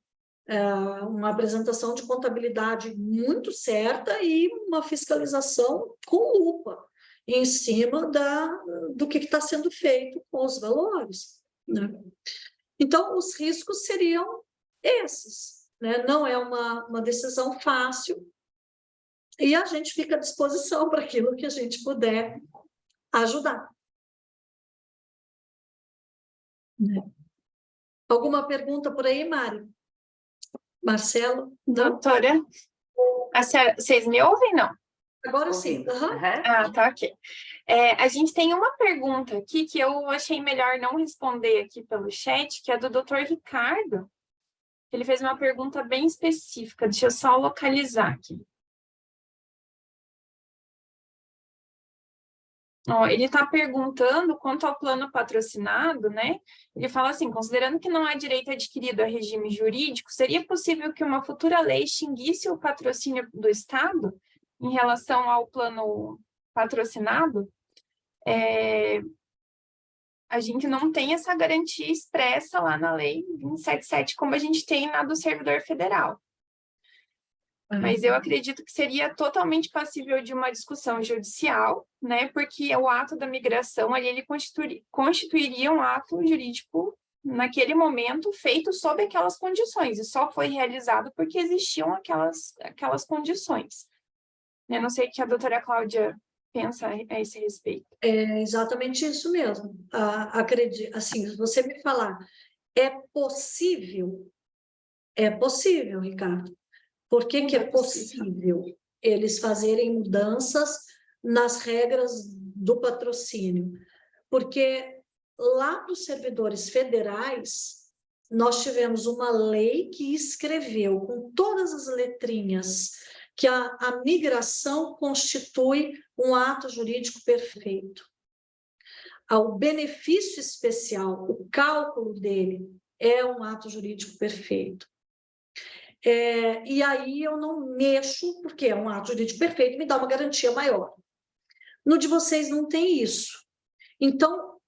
Uma apresentação de contabilidade muito certa e uma fiscalização com lupa em cima do que está sendo feito com os valores, né? Então, os riscos seriam esses, né? Não é uma decisão fácil, e a gente fica à disposição para aquilo que a gente puder ajudar. Alguma pergunta por aí, Mari? Marcelo? Não? Doutora, vocês me ouvem, não? Agora sim. Uhum. Ah, tá, ok. A gente tem uma pergunta aqui que eu achei melhor não responder aqui pelo chat, que é do Dr. Ricardo. Ele fez uma pergunta bem específica, deixa eu só localizar aqui. Ó, ele está perguntando quanto ao plano patrocinado, né? Ele fala assim, considerando que não há direito adquirido a regime jurídico, seria possível que uma futura lei extinguisse o patrocínio do Estado em relação ao plano patrocinado? A gente não tem essa garantia expressa lá na lei 277, como a gente tem na do servidor federal. Mas eu acredito que seria totalmente passível de uma discussão judicial, né? Porque o ato da migração ali, ele constituiria um ato jurídico naquele momento feito sob aquelas condições, e só foi realizado porque existiam aquelas condições. Eu não sei o que a doutora Cláudia pensa a esse respeito. É exatamente isso mesmo. Acredito, assim, se você me falar, é possível, Ricardo. Por que que é possível eles fazerem mudanças nas regras do patrocínio? Porque lá dos servidores federais, nós tivemos uma lei que escreveu com todas as letrinhas que a migração constitui um ato jurídico perfeito. O benefício especial, o cálculo dele é um ato jurídico perfeito. E aí eu não mexo, porque é um ato jurídico perfeito, me dá uma garantia maior. No de vocês não tem isso. Então,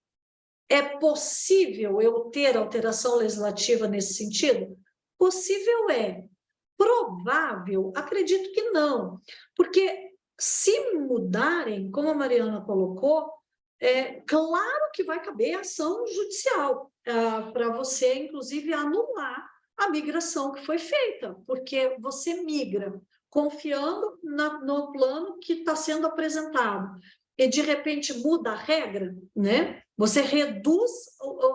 é possível eu ter alteração legislativa nesse sentido? Possível é. Provável? Acredito que não. Porque se mudarem, como a Mariana colocou, claro que vai caber ação judicial para você, inclusive, anular a migração que foi feita, porque você migra confiando no plano que está sendo apresentado, e de repente muda a regra, né? Você reduz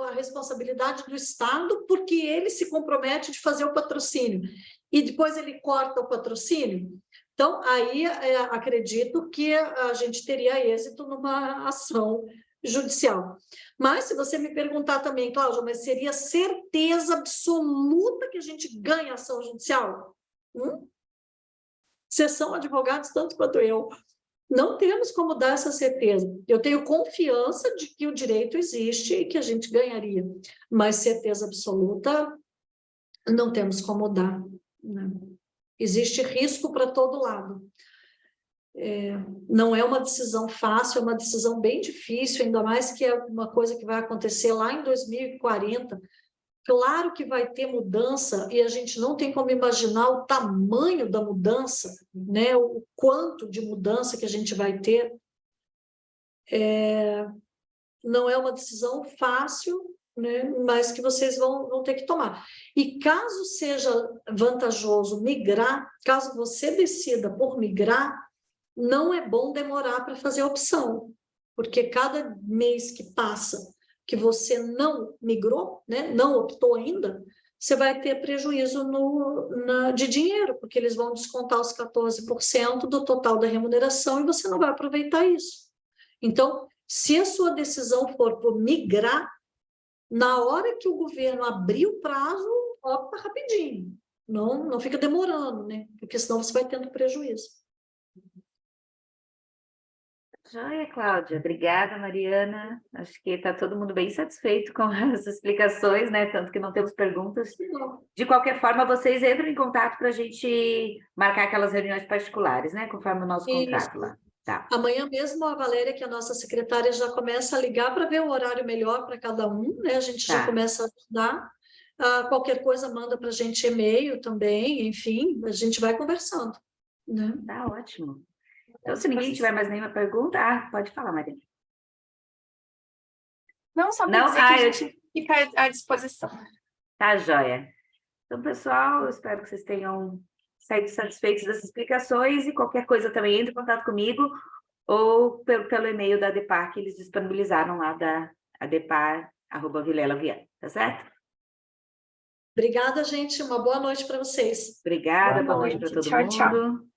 a responsabilidade do Estado porque ele se compromete de fazer o patrocínio, e depois ele corta o patrocínio. Então, aí acredito que a gente teria êxito numa ação judicial. Mas, se você me perguntar também, Cláudia, mas seria certeza absoluta que a gente ganha ação judicial? Vocês são advogados tanto quanto eu. Não temos como dar essa certeza. Eu tenho confiança de que o direito existe e que a gente ganharia, mas certeza absoluta não temos como dar, né? Existe risco para todo lado. Não é uma decisão fácil, é uma decisão bem difícil, ainda mais que é uma coisa que vai acontecer lá em 2040. Claro que vai ter mudança, e a gente não tem como imaginar o tamanho da mudança, né? O quanto de mudança que a gente vai ter. não é uma decisão fácil, né, mas que vocês vão ter que tomar. E caso seja vantajoso migrar, caso você decida por migrar, não é bom demorar para fazer a opção, porque cada mês que passa que você não migrou, né, não optou ainda, você vai ter prejuízo de dinheiro, porque eles vão descontar os 14% do total da remuneração e você não vai aproveitar isso. Então, se a sua decisão for por migrar, na hora que o governo abrir o prazo, opta rapidinho. Não fica demorando, né? Porque senão você vai tendo prejuízo. Joia, Cláudia. Obrigada, Mariana. Acho que está todo mundo bem satisfeito com as explicações, né? Tanto que não temos perguntas. De qualquer forma, vocês entram em contato para a gente marcar aquelas reuniões particulares, né? Conforme o nosso contrato lá. Tá. Amanhã mesmo a Valéria, que é a nossa secretária, já começa a ligar para ver o horário melhor para cada um, né? A gente já começa a estudar. Qualquer coisa manda para a gente e-mail também, enfim, a gente vai conversando. Né? Tá ótimo. Então, se ninguém tiver mais nenhuma pergunta, pode falar, Maria. Não, só para dizer que a gente fica à disposição. Tá, joia. Então, pessoal, eu espero que vocês tenham saído satisfeitos dessas explicações e qualquer coisa também entre em contato comigo ou pelo e-mail da ADEPAR que eles disponibilizaram lá da adepar@vilela.viana, tá certo? Obrigada, gente. Uma boa noite para vocês. Obrigada, boa noite para todo mundo. Tchau, tchau.